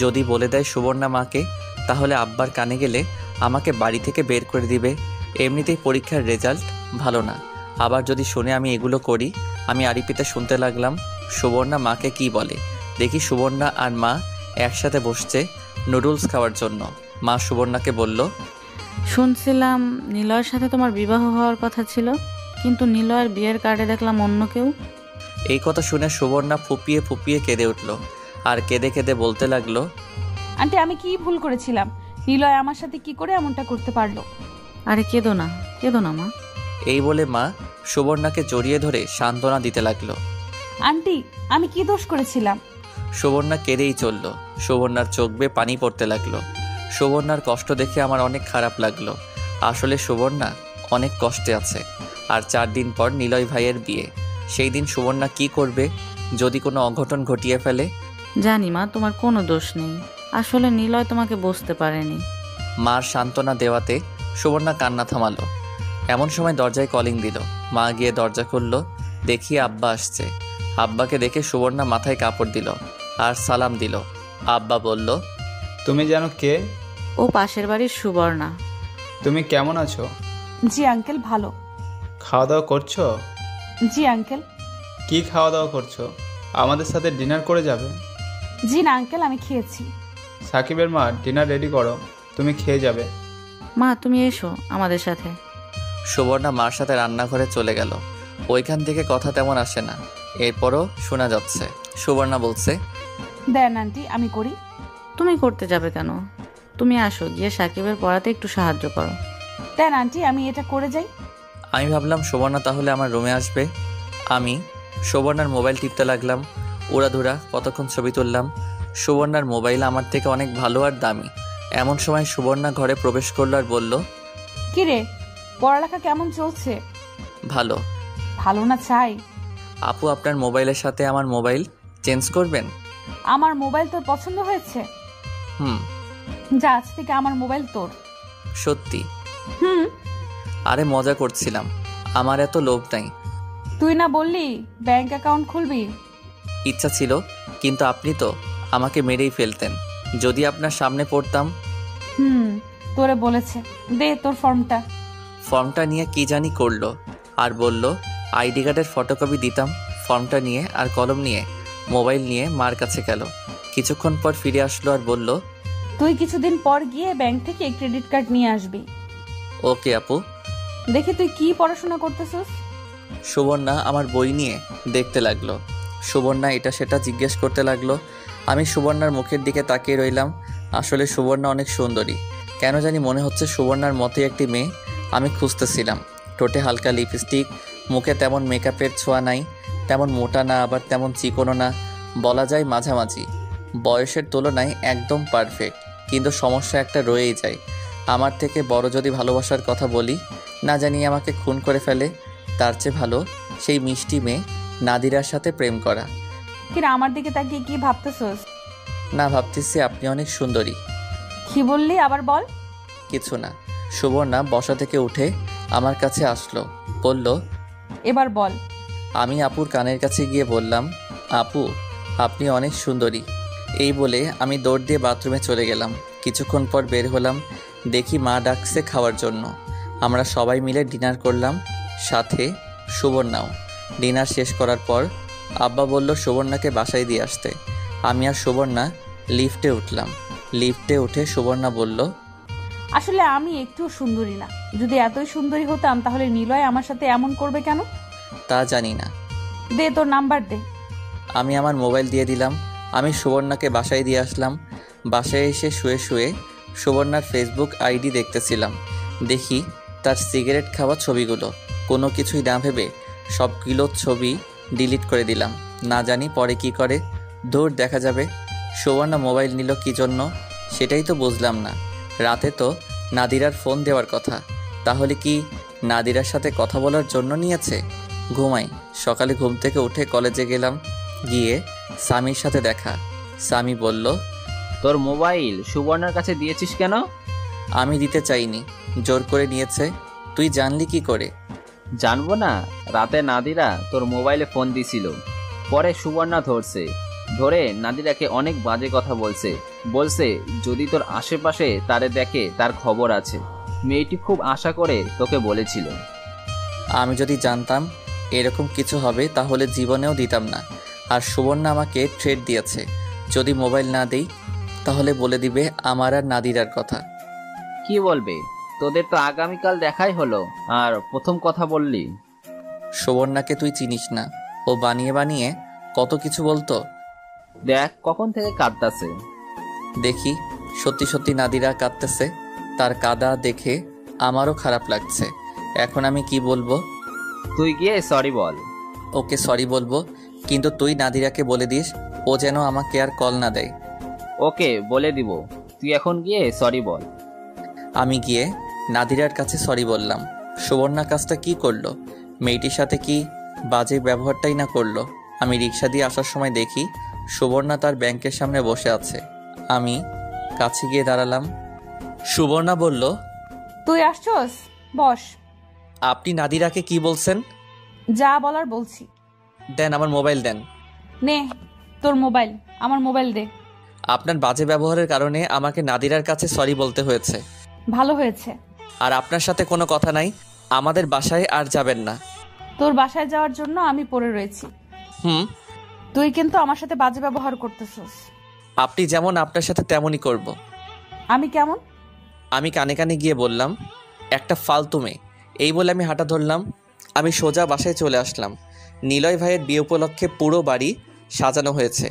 যদি বলে দেয় সুবর্ণা মাকে, তাহলে আব্বার কানে গেলে আমাকে বাড়ি থেকে বের করে দিবে। এমনিতেই পরীক্ষার রেজাল্ট ভালো না, আবার যদি শুনে আমি এগুলো করি। আমি আরিপিতে শুনতে লাগলাম সুবর্ণা মাকে কি বলে। দেখি সুবর্ণা আর মা একসাথে বসছে নুডলস খাওয়ার জন্য। মা সুবর্ণাকে বলল, শুনছিলাম নিলয়ের সাথে তোমার বিবাহ হওয়ার কথা ছিল, কিন্তু নিলয়ের বিয়ের কার্ডে দেখলাম অন্য কেউ। এই কথা শুনে সুবর্ণা ফুপিয়ে ফুপিয়ে কেঁদে উঠল, আর কেঁদে কেঁদে বলতে লাগলো, আন্টি আমি কি ভুল করেছিলাম? নিলয় আমার সাথে কি করে এমনটা করতে পারলো? আরে কেঁদো না মা। এই বলে মা সুবর্ণাকে জড়িয়ে ধরে সান্ত্বনা দিতে লাগলো। আন্টি আমি কি দোষ করেছিলাম? সুবর্ণা কেঁদেই চলল। সুবর্ণার চোখ বেয়ে পানি পড়তে লাগলো। সুবর্ণার কষ্ট দেখে আমার অনেক খারাপ লাগলো। আসলে সুবর্ণা অনেক কষ্টে আছে। আর 4 দিন পর নিলয় ভাইয়ের বিয়ে। সেই দিন সুবর্ণা কি করবে যদি কোনো অঘটন ঘটিয়ে ফেলে? জানি মা, তোমার কোনো দোষ নেই। আসলে নিলয় তোমাকে বুঝতে পারেনি। মার সান্ত্বনা দেওয়াতে সুবর্ণা কান্না থামালো। এমন সময় দরজায় কলিং দিল। মা গিয়ে দরজা খুলল, দেখি আব্বা আসছে। আব্বাকে দেখে সুবর্ণা মাথায় কাপড় দিল আর সালাম দিল। আব্বা বলল, তুমি জানো কে? ও পাশের বাড়ির সুবর্ণা। তুমি কেমন আছো? জি আঙ্কেল, ভালো। খাওয়া দাওয়া করছো? জি আঙ্কেল। কি খাওয়া দাওয়া করছো? আমাদের সাথে ডিনার করে যাবে? জি না আঙ্কেল, আমি খেয়েছি। সাকিবের মা ডিনার রেডি করো, তুমি খেয়ে যাবে। মা তুমি এসো আমাদের সাথে। সুবর্ণা মার সাথে রান্নাঘরে চলে গেল। ওইখান থেকে কথা তেমন আসে না, এরপরও শোনা যাচ্ছে। সুবর্ণা বলছে, দেন আন্টি আমি করি। তুমি করতে যাবে কেন? তুমি আসো, গিয়ে সাকিবের পড়াতে একটু সাহায্য করো। দেন আন্টি আমি এটা করে যাই। আমি ভাবলাম সুবর্ণা তাহলে আমার রুমে আসবে। আমি সুবর্ণার মোবাইল টিপতে লাগলাম। উড়াধুরা কতক্ষণ ছবি তুললাম। সুবর্ণার মোবাইল আমার থেকে অনেক ভালো আর দামি। এমন সময় সুবর্ণা ঘরে প্রবেশ করলো আর বলল, কিরে পড়ালেখা কেমন চলছে? ভালো। ভালো না চাই? আপু আপনার মোবাইলের সাথে আমার মোবাইল চেঞ্জ করবেন? আমার মোবাইল তোর পছন্দ হয়েছে? যা, আজ থেকে আমার মোবাইল তোর। সত্যি? আরে মজা করছিলাম, আমার এত লোভ নাই। তুই না বললি ব্যাংক অ্যাকাউন্ট খুলবি? ইচ্ছা ছিল, কিন্তু আপনি তো আমাকে মেরেই ফেলতেন যদি আপনার সামনে পড়তাম। তোরে বলেছে, দে তোর ফর্মটা। ফর্মটা নিয়ে কি জানি করলো আর বলল আইডি কার্ডের ফটোকপি দিতাম। ফর্মটা নিয়ে আর কলম নিয়ে মোবাইল নিয়ে মার কাছে গেল। কিছুক্ষণ পর ফিরে আসলো আর বলল, তুই কিছুদিন পর গিয়ে ব্যাংক থেকে ক্রেডিট কার্ড নিয়ে আসবি। ওকে আপু। দেখি তুই কি পড়াশোনা করতেছিস। সুবর্ণা আমার বই নিয়ে দেখতে লাগলো। সুবর্ণা এটা সেটা জিজ্ঞেস করতে লাগলো। আমি সুবর্ণার মুখের দিকে তাকিয়ে রইলাম। আসলে সুবর্ণা অনেক সুন্দরী। কেন জানি মনে হচ্ছে সুবর্ণার মতোই একটি মেয়ে আমি খুঁজতেছিলাম। ঠোঁটে হালকা লিপস্টিক, মুখে তেমন মেকআপের ছোঁয়া নাই, তেমন মোটা না আবার তেমন চিকনো না, বলা যায় মাঝামাঝি। বয়সের তুলনায় একদম পারফেক্ট, কিন্তু সমস্যা একটা রয়েই যায়। আমার থেকে বড় যদি ভালোবাসার কথা বলি, না জানি আমাকে খুন করে ফেলে। তার চেয়ে ভালো সেই মিষ্টি মেয়ে নাদিরার সাথে প্রেম করা। কিরা আমার দিকে তাকিয়ে কি ভাবতেছস? না, ভাবতেছি আপনি অনেক সুন্দরী। কি বললি আবার বল। কিছু না। সুবর্ণা বসা থেকে উঠে আমার কাছে আসলো, বলল, এবার বল। আমি আপুর কানের কাছে গিয়ে বললাম, আপু আপনি অনেক সুন্দরী। এই বলে আমি দৌড় দিয়ে বাথরুমে চলে গেলাম। কিছুক্ষণ পর বের হলাম, দেখি মা ডাকছে খাওয়ার জন্য। আমরা সবাই মিলে ডিনার করলাম, সাথে সুবর্ণাও। ডিনার শেষ করার পর আব্বা বলল সুবর্ণাকে বাসায় দিয়ে আসতে। আমি আর সুবর্ণা লিফটে উঠলাম। লিফটে উঠে সুবর্ণা বলল, আসলে আমি একটু সুন্দরী না। যদি এতই সুন্দরী হতাম তাহলে নিলয় আমার সাথে এমন করবে কেন? তা জানি না। দে তোর নাম্বার দে। আমি আমার মোবাইল দিয়ে দিলাম। আমি সুবর্ণাকে বাসায় দিয়ে আসলাম। বাসায় এসে শুয়ে শুয়ে সুবর্ণার ফেসবুক আইডি দেখতেছিলাম। দেখি তার সিগারেট খাওয়া ছবিগুলো। কোনো কিছুই না ভেবে সবগুলো ছবি ডিলিট করে দিলাম। না জানি পরে কি করে। দূর দেখা যাবে। সুবর্ণা মোবাইল নিল কি জন্য সেটাই তো বুঝলাম না। রাতে তো নাদিরার ফোন দেওয়ার কথা, তাহলে কি নাদিরার সাথে কথা বলার জন্য নিয়েছে? ঘুমাই। সকালে ঘুম থেকে উঠে কলেজে গেলাম। গিয়ে স্বামীর সাথে দেখা। স্বামী বলল, তোর মোবাইল সুবর্ণার কাছে দিয়েছিস কেন? আমি দিতে চাইনি, জোর করে নিয়েছে। তুই জানলি কি করে? জানবো না? রাতে নাদিরা তোর মোবাইলে ফোন দিছিল, পরে সুবর্ণা ধরে নাদিরাকে অনেক বাজে কথা বলছে যদি তোর আশেপাশে তারে দেখে তার খবর আছে। মেয়েটি খুব আশা করে তোকে বলেছিল। আমি যদি জানতাম এরকম কিছু হবে তাহলে জীবনেও দিতাম না। আর সুবর্ণা আমাকে থ্রেট দিয়েছে, যদি মোবাইল না দেই তাহলে বলে দিবে আমার আর নাদিরার কথা। কি বলবে? তোদের তো আগামীকাল দেখাই হলো, আর প্রথম কথা বললি। সুবর্ণাকে তুই চিনিস না, ও বানিয়ে বানিয়ে কত কিছু বলতো। দেখ কখন থেকে কাঁদতাছে। দেখি সত্যি সত্যি নাদিরা কাঁদতেছে। তার কাঁদা দেখে আমারও খারাপ লাগছে। এখন আমি কি বলবো? তুই গিয়ে সরি বল। ওকে সরি বলবো, কিন্তু তুই নাদিরাকে বলে দিস ও যেন আমাকে আর কল না দেয়। ওকে বলে দিব, তুই এখন গিয়ে সরি বল। আমি গিয়ে নাদিরার কাছে সরি বললাম। সুবর্ণা কাজটা কি করলো? মেয়েটির সাথে কি বাজে ব্যবহারটাই না করলো। আমি রিক্সা দিয়ে আসার সময় দেখি সুবর্ণা তার ব্যাংকের সামনে বসে আছে। আমি কাছে গিয়ে দাঁড়ালাম। সুবর্ণা বলল, তুই আসছস? বস। আপনি নাদিরাকে কি বলছেন? যা বলার বলছি। দেন আমার মোবাইল দেন। নে তোর মোবাইল, আমার মোবাইল দে। আপনার বাজে ব্যবহারের কারণে আমাকে নাদিরার কাছে সরি বলতে হয়েছে। ভালো হয়েছে। আর আপনার সাথে কোনো কথা নাই, আমাদের বাসায় আর যাবেন না। তোর বাসায় যাওয়ার জন্য আমি পড়ে রয়েছি। তুই কিন্তু আমার সাথে বাজে ব্যবহার করতেছস। আপনি যেমন আপনার সাথে তেমনই করব। আমি কেমন? আমি কানে কানে গিয়ে বললাম, একটা ফালতু মেয়ে। এই বলে আমি হাঁটা ধরলাম। আমি সোজা বাসায় চলে আসলাম। নিলয় ভাইয়ের বিয়ে উপলক্ষে পুরো বাড়ি সাজানো হয়েছে।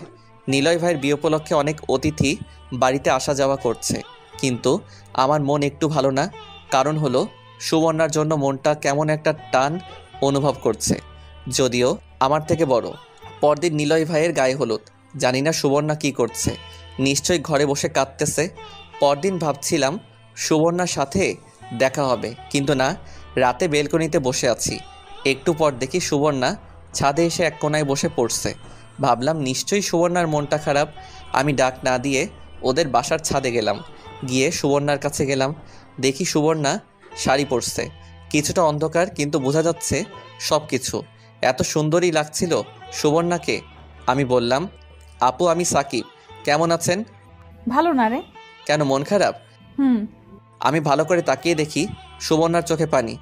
নিলয় ভাইয়ের বিয়ে উপলক্ষে অনেক অতিথি বাড়িতে আসা যাওয়া করছে, কিন্তু আমার মন একটু ভালো না। কারণ হলো সুবর্ণার জন্য মনটা কেমন একটা টান অনুভব করছে, যদিও আমার থেকে বড়। পরদিন নিলয় ভাইয়ের গায়ে হলুদ। জানি না সুবর্ণা কি করছে, নিশ্চয়ই ঘরে বসে কাঁদতেছে। পরদিন ভাবছিলাম সুবর্ণার সাথে দেখা হবে, কিন্তু না, রাতে বেলকনিতে বসে আছি। একটু পর দেখি সুবর্ণা ছাদে এসে এক কোনায় বসে পড়ছে। ভাবলাম নিশ্চয়ই সুবর্ণার মনটা খারাপ। আমি ডাক না দিয়ে ওদের বাসার ছাদে গেলাম। গিয়ে সুবর্ণার কাছে গেলাম। দেখি সুবর্ণা শাড়ি পরছে। কিছুটা অন্ধকার, কিন্তু বোঝা যাচ্ছে সব কিছু। এত সুন্দরই লাগছিল সুবর্ণাকে। আমি বললাম, আপু আমি সাকিব, কেমন আছেন? ভালো না রে। কেন, মন খারাপ? আমি ভালো করে তাকিয়ে দেখি সুবর্ণার চোখে পানি।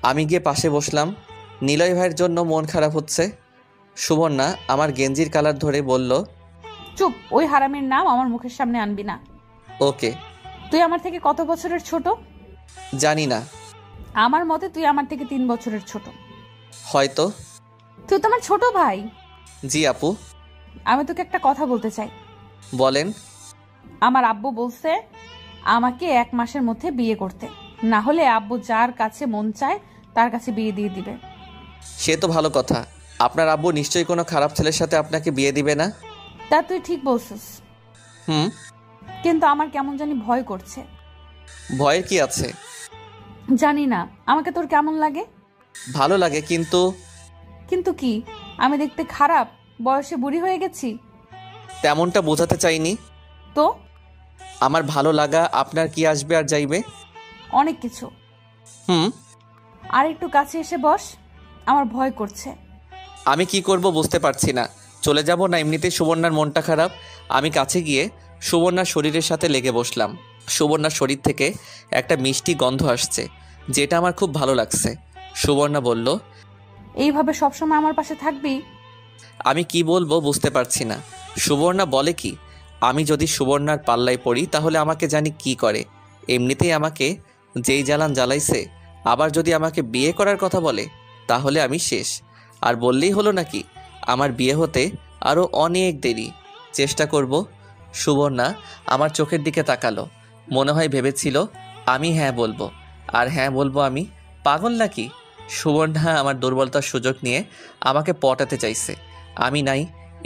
আমি গিয়ে পাশে বসলাম। নিলয় ভাইয়ের জন্য মন খারাপ হচ্ছে। সুবর্ণা আমার গেঞ্জির কালার ধরে বলল, চুপ, ওই হারামির নাম আমার মুখের সামনে আনবি না। ওকে। তুই আমার থেকে কত বছরের ছোট? জানি না। আমার মতে তুই আমার থেকে 3 বছরের ছোট। হয়তো। তুই তো আমার ছোট ভাই। জি আপু। আমি তোকে একটা কথা বলতে চাই। বলেন। আমার আব্বু বলছে আমাকে 1 মাসের মধ্যে বিয়ে করতে, না হলে আব্বু যার কাছে মন চায় তার কাছে বিয়ে দিয়ে দিবে। সে তো ভালো কথা। আপনার আব্বু নিশ্চয়ই কোনো খারাপ ছেলের সাথে আপনাকে বিয়ে দিবে না। তা তুই ঠিক বলছিস। কিন্তু আমার কেমন জানি ভয় করছে। ভয়ের কি আছে? জানি না। আমাকে তোর কেমন লাগে? ভালো লাগে, কিন্তু। কিন্তু কি? আমি দেখতে খারাপ, বয়সে বুড়ি হয়ে গেছি? তেমনটা বোঝাতে চাইনি তো। আমার ভালো লাগা আপনার কি আসবে আর যাইবে? অনেক কিছু। আর একটু কাছে এসে বস, আমার ভয় করছে। আমি কি করব বুঝতে পারছি না। চলে যাব না এমনিতেই সুবর্ণার মনটা খারাপ? আমি কাছে গিয়ে সুবর্ণার শরীরের সাথে লেগে বসলাম। সুবর্ণার শরীর থেকে একটা মিষ্টি গন্ধ আসছে, যেটা আমার খুব ভালো লাগছে। সুবর্ণা বলল, এইভাবে সবসময় আমার পাশে থাকবি? আমি কি বলবো বুঝতে পারছি না। সুবর্ণা বলে কি, আমি যদি সুবর্ণার পাল্লায় পড়ি তাহলে আমাকে জানি কি করে। এমনিতেই আমাকে যেই জ্বালান জ্বালাইছে, আবার যদি আমাকে বিয়ে করার কথা বলে তাহলে আমি শেষ। আর বললেই হলো নাকি, আমার বিয়ে হতে আরও অনেক দেরি। চেষ্টা করব। সুবর্ণা আমার চোখের দিকে তাকালো। মনে হয় ভেবেছিল আমি হ্যাঁ বলবো। আর হ্যাঁ বলবো আমি? পাগল নাকি? সুবর্ণা আমার দুর্বলতার সুযোগ নিয়ে আমাকে পটাতে চাইছে। আমি নাই,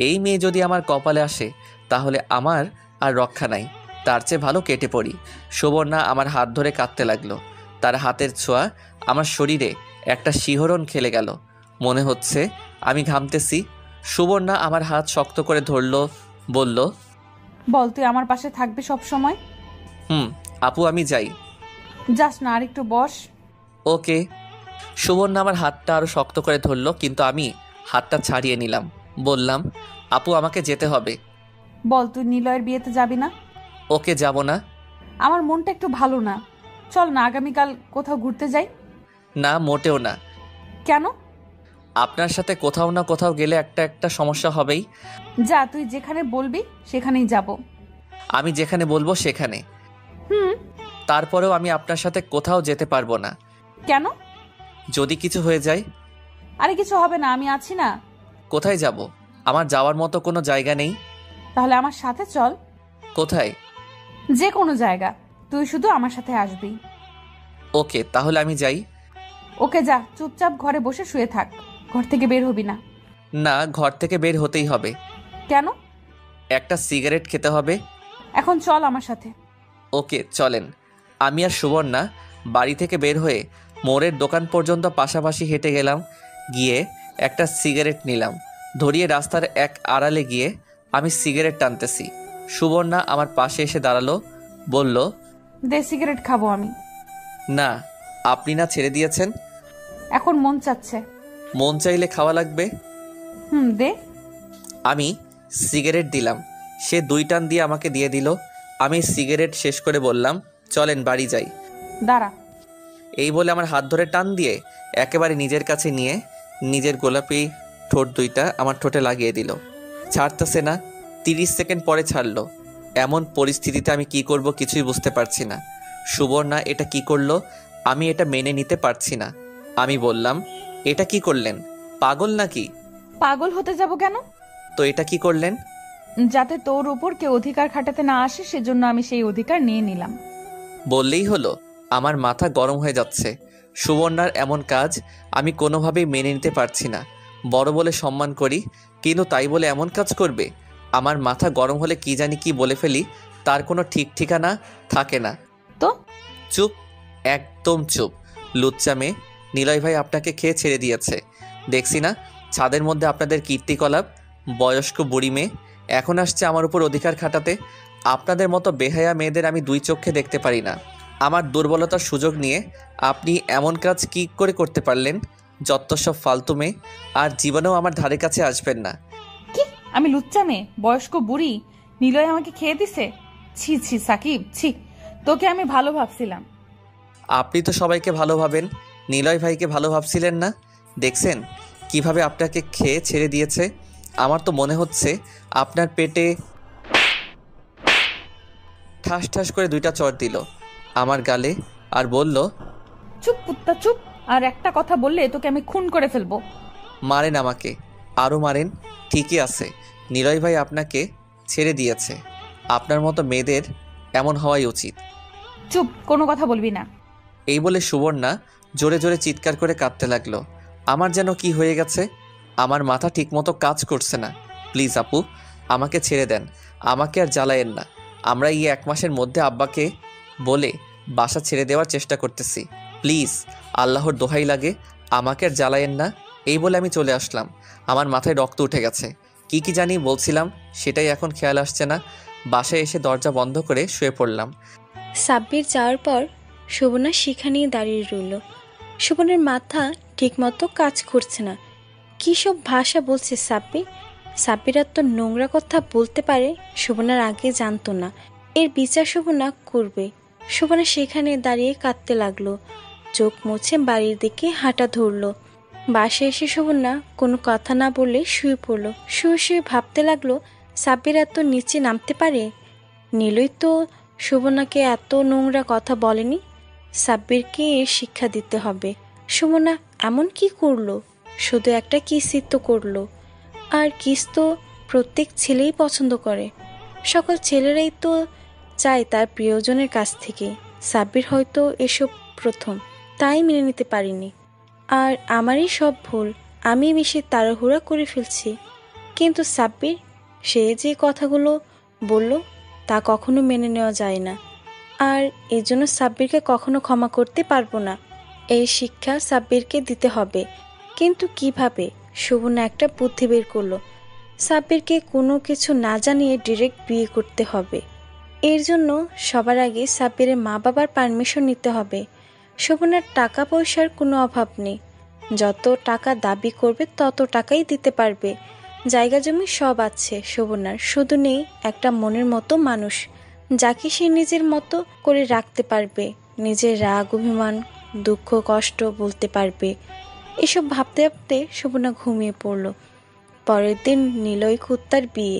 এই মেয়ে যদি আমার কপালে আসে তাহলে আমার আর রক্ষা নাই। তার চেয়ে ভালো কেটে পড়ি। সুবর্ণা আমার হাত ধরে কাঁদতে লাগলো। তার হাতের ছোঁয়া আমার শরীরে একটা শিহরণ খেলে গেল। মনে হচ্ছে আমি ঘামতেছি। সুবর্ণা আমার হাত শক্ত করে ধরলো, বলল, বল তুই আমার পাশে থাকবি সব সময়? আপু আমি যাই। যাস না, আর একটু বস। ওকে। সুবর্ণা আমার হাতটা আরো শক্ত করে ধরলো, কিন্তু আমি হাতটা ছাড়িয়ে নিলাম। বললাম, আপু আমাকে যেতে হবে। বল তুই নিলয়ের বিয়েতে যাবি না? ওকে, যাব না। আমার মনটা একটু ভালো না, চল না আগামীকাল কোথাও ঘুরতে যাই। না, মোটেও না। কেন? আপনার সাথে কোথাও না কোথাও গেলে একটা সমস্যা হবেই। যা, তুই যেখানে বলবি সেখানেই যাব। আমি যেখানে বলবো সেখানে। তারপরেও আমি আপনার সাথে কোথাও যেতে পারবো না। কেন? যদি কিছু হয়ে যায়। আরে কিছু হবে না, আমি আছি না। কোথায় যাব? আমার যাওয়ার মতো কোনো জায়গা নেই। তাহলে আমার সাথে চল। কোথায়? যে কোনো জায়গা, তুই শুধু আমার সাথে আসবি। ওকে, তাহলে আমি যাই। ওকে যা, চুপচাপ ঘরে বসে শুয়ে থাক, ঘর থেকে বের হবি না। না, ঘর থেকে বের হতেই হবে। কেন? একটা সিগারেট খেতে হবে। এখন চল আমার সাথে। ওকে, চলেন। আমি আর সুবর্ণা বাড়ি থেকে বের হয়ে মোড়ের দোকান পর্যন্ত পাশাপাশি হেঁটে গেলাম। গিয়ে একটা সিগারেট নিলাম। ধরিয়ে রাস্তার এক আড়ালে গিয়ে আমি সিগারেট টানতেছি। সুবর্ণা আমার পাশে এসে দাঁড়ালো, বলল, দে সিগারেট খাবো আমি। না, আপনি না ছেড়ে দিয়েছেন? এখন মন চাচ্ছে। মন চাইলে খাওয়া লাগবে। দে। আমি সিগারেট দিলাম। সে 2 টান দিয়ে আমাকে দিয়ে দিল। আমি সিগারেট শেষ করে বললাম, চলেন বাড়ি যাই। দাঁড়া। এই বলে আমার হাত ধরে টান দিয়ে একেবারে নিজের কাছে নিয়ে নিজের গোলাপি ঠোঁট 2টা আমার ঠোঁটে লাগিয়ে দিল। ছাড়তেছে না। 30 সেকেন্ড পরে ছাড়লো। এমন পরিস্থিতিতে আমি কি করব কিছুই বুঝতে পারছি না। সুবর্ণা এটা কি করলো, আমি এটা মেনে নিতে পারছি না। আমি বললাম, এটা কি করলেন? পাগল নাকি? পাগল হতে যাব কেন? তো এটা কি করলেন? যাতে তোর উপর কেউ অধিকার খাটাতে না আসে, সেজন্য আমি সেই অধিকার নিয়ে নিলাম। বললেই হলো? আমার মাথা গরম হয়ে যাচ্ছে। সুবর্ণার এমন কাজ আমি কোনোভাবেই মেনে নিতে পারছি না। বড় বলে সম্মান করি, কিন্তু তাই বলে এমন কাজ করবে? আমার মাথা গরম হলে কি জানি কি বলে ফেলি, তার কোনো ঠিক ঠিকানা থাকে না। তো চুপ, একদম চুপ। লুচ্চা মেয়ে, নিলয় ভাই আপনাকে খেয়ে ছেড়ে দিয়েছে। দেখছি না ছাদের মধ্যে আপনাদের কীর্তিকলাপ। বয়স্ক বুড়ি মেয়ে এখন আসছে আমার উপর অধিকার খাটাতে। আপনাদের মতো বেহায়া মেয়েদের আমি 2 চোখে দেখতে পারি না। আমার দুর্বলতার সুযোগ নিয়ে আপনি এমন কাজ কি করে করতে পারলেন? যত সব ফালতু মেয়ে, আর জীবনেও আমার ধারে কাছে আসবেন না। কি? আমি লুচ্চা মেয়ে, বয়স্ক বুড়ি? নিলয় আমাকে খেয়ে দিছে? ছি ছি সাকিব, ছি। তোকে আমি ভালো ভাবছিলাম। আপনি তো সবাইকে ভালো ভাবেন, নিলয় ভাইকে ভালো ভাবছিলেন না? দেখছেন কিভাবে আপনাকে খেয়ে ছেড়ে দিয়েছে? আমার তো মনে হচ্ছে আপনার পেটে। ঠাস ঠাস করে 2টা চড় দিল আমার গালে আর বলল, চুপ কুত্তা চুপ, আর একটা কথা বললে তোকে আমি খুন করে ফেলবো। মারেন আমাকে, আরও মারেন। ঠিকই আছে, নিলয় ভাই আপনাকে ছেড়ে দিয়েছে। আপনার মতো মেয়েদের এমন হওয়াই উচিত। চুপ, কোনো কথা বলবি না। এই বলে সুবর্ণা জোরে জোরে চিৎকার করে কাঁদতে লাগলো। আমার যেন কি হয়ে গেছে, আমার মাথা ঠিকমতো কাজ করছে না। প্লিজ আপু, আমাকে ছেড়ে দেন, আমাকে আর জ্বালায়েন না। আমরা এই 1 মাসের মধ্যে আব্বাকে বলে বাসা ছেড়ে দেওয়ার চেষ্টা করতেছি। প্লিজ, আল্লাহর দোহাই লাগে, আমাকে আর জ্বালায়েন না। এই বলে আমি চলে আসলাম। আমার মাথায় রক্ত উঠে গেছে। কি কি জানি বলছিলাম সেটাই এখন খেয়াল আসছে না। বাসায় এসে দরজা বন্ধ করে শুয়ে পড়লাম। সাব্বির যাওয়ার পর সুবর্ণা সেখানেই দাঁড়িয়ে রইল। সুবর্ণার মাথা ঠিকমতো কাজ করছে না। কী সব ভাষা বলছে সাব্বির। সাব্বির এত নোংরা কথা বলতে পারে সুবর্ণার আগে জানতো না। এর বিচার সুবর্ণা করবে। সুবর্ণা সেখানে দাঁড়িয়ে কাঁদতে লাগলো। চোখ মুছে বাড়ির দিকে হাঁটা ধরলো। বাসায় এসে সুবর্ণা কোনো কথা না বললে শুয়ে পড়লো। শুয়ে শুয়ে ভাবতে লাগলো, সাব্বির এত নিচে নামতে পারে? নিলয় তো সুবর্ণাকে এত নোংরা কথা বলেনি। সাব্বিরকে এর শিক্ষা দিতে হবে। সুবর্ণা এমন কি করলো? শুধু একটা কিসই তো করলো। আর কিস তো প্রত্যেক ছেলেই পছন্দ করে। সকল ছেলেরাই তো চায় তার প্রিয়জনের কাছ থেকে। সাব্বির হয়তো এসব প্রথম, তাই মেনে নিতে পারিনি। আর আমারই সব ভুল, আমি বেশি তাড়াহুড়া করে ফেলছি। কিন্তু সাব্বির, সে যে কথাগুলো বলল তা কখনো মেনে নেওয়া যায় না। আর এই জন্য সাব্বিরকে কখনো ক্ষমা করতে পারবো না। এই শিক্ষা সাব্বিরকে দিতে হবে। কিন্তু কিভাবে? সুবর্ণা একটা বুদ্ধি বের করলো। সাব্বিরকে কোনো কিছু না জানিয়ে ডিরেক্ট বিয়ে করতে হবে। এর জন্য সবার আগে সাব্বিরের মা বাবার পারমিশন নিতে হবে। সুবর্ণার টাকা পয়সার কোনো অভাব নেই, যত টাকা দাবি করবে তত টাকাই দিতে পারবে। জায়গা জমি সব আছে সুবর্ণার, শুধু নেই একটা মনের মতো মানুষ, যাকে সে নিজের মতো করে রাখতে পারবে, নিজের রাগ অভিমান দুঃখ কষ্ট বলতে পারবে। এসব ভাবতে ভাবতে সুবর্ণা ঘুমিয়ে পড়ল। পরের দিন নিলয় কুত্তার বিয়ে,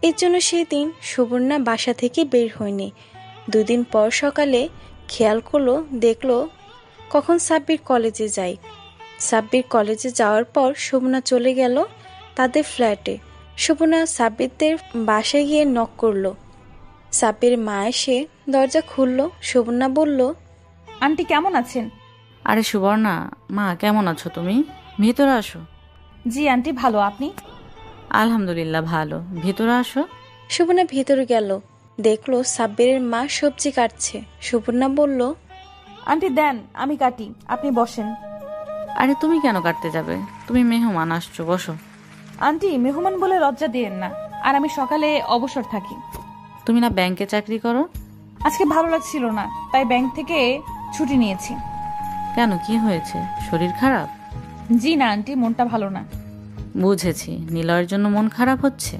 এর জন্য সেই দিন সুবর্ণা বাসা থেকে বের হয়নি। 2 দিন পর সকালে খেয়াল করলো, দেখলো কখন সাব্বির কলেজে যায়। সাব্বির কলেজে যাওয়ার পর সুবর্ণা চলে গেল তাদের ফ্ল্যাটে। সুবর্ণা সাব্বিরদের বাসায় গিয়ে নক করলো। সাব্বির মা এসে দরজা খুললো। সুবর্ণা বলল, আন্টি কেমন আছেন? আরে সুবর্ণা, মা কেমন আছো তুমি? ভিতরে আসো। জি আন্টি, ভালো, আপনি? আলহামদুলিল্লাহ ভালো, ভিতরে আসো। সুবর্ণা ভিতরে গেল, দেখলো সাব্বিরের মা সবজি কাটছে। সুবর্ণা বলল, আন্টি দেন আমি কাটি, আপনি বসেন। আরে তুমি কেন কাটতে যাবে? তুমি মেহমান আসছো, বসো। আন্টি মেহমান বলে লজ্জা দিয়েন না, আর আমি সকালে অবসর থাকি। তুমি না ব্যাংকে চাকরি করো? আজকে ভালো লাগছিল না, তাই ব্যাংক থেকে ছুটি নিয়েছি। কেন, কি হয়েছে? শরীর খারাপ? জি না আন্টি, মনটা ভালো না। বুঝেছি, নিলয়ের জন্য মন খারাপ হচ্ছে।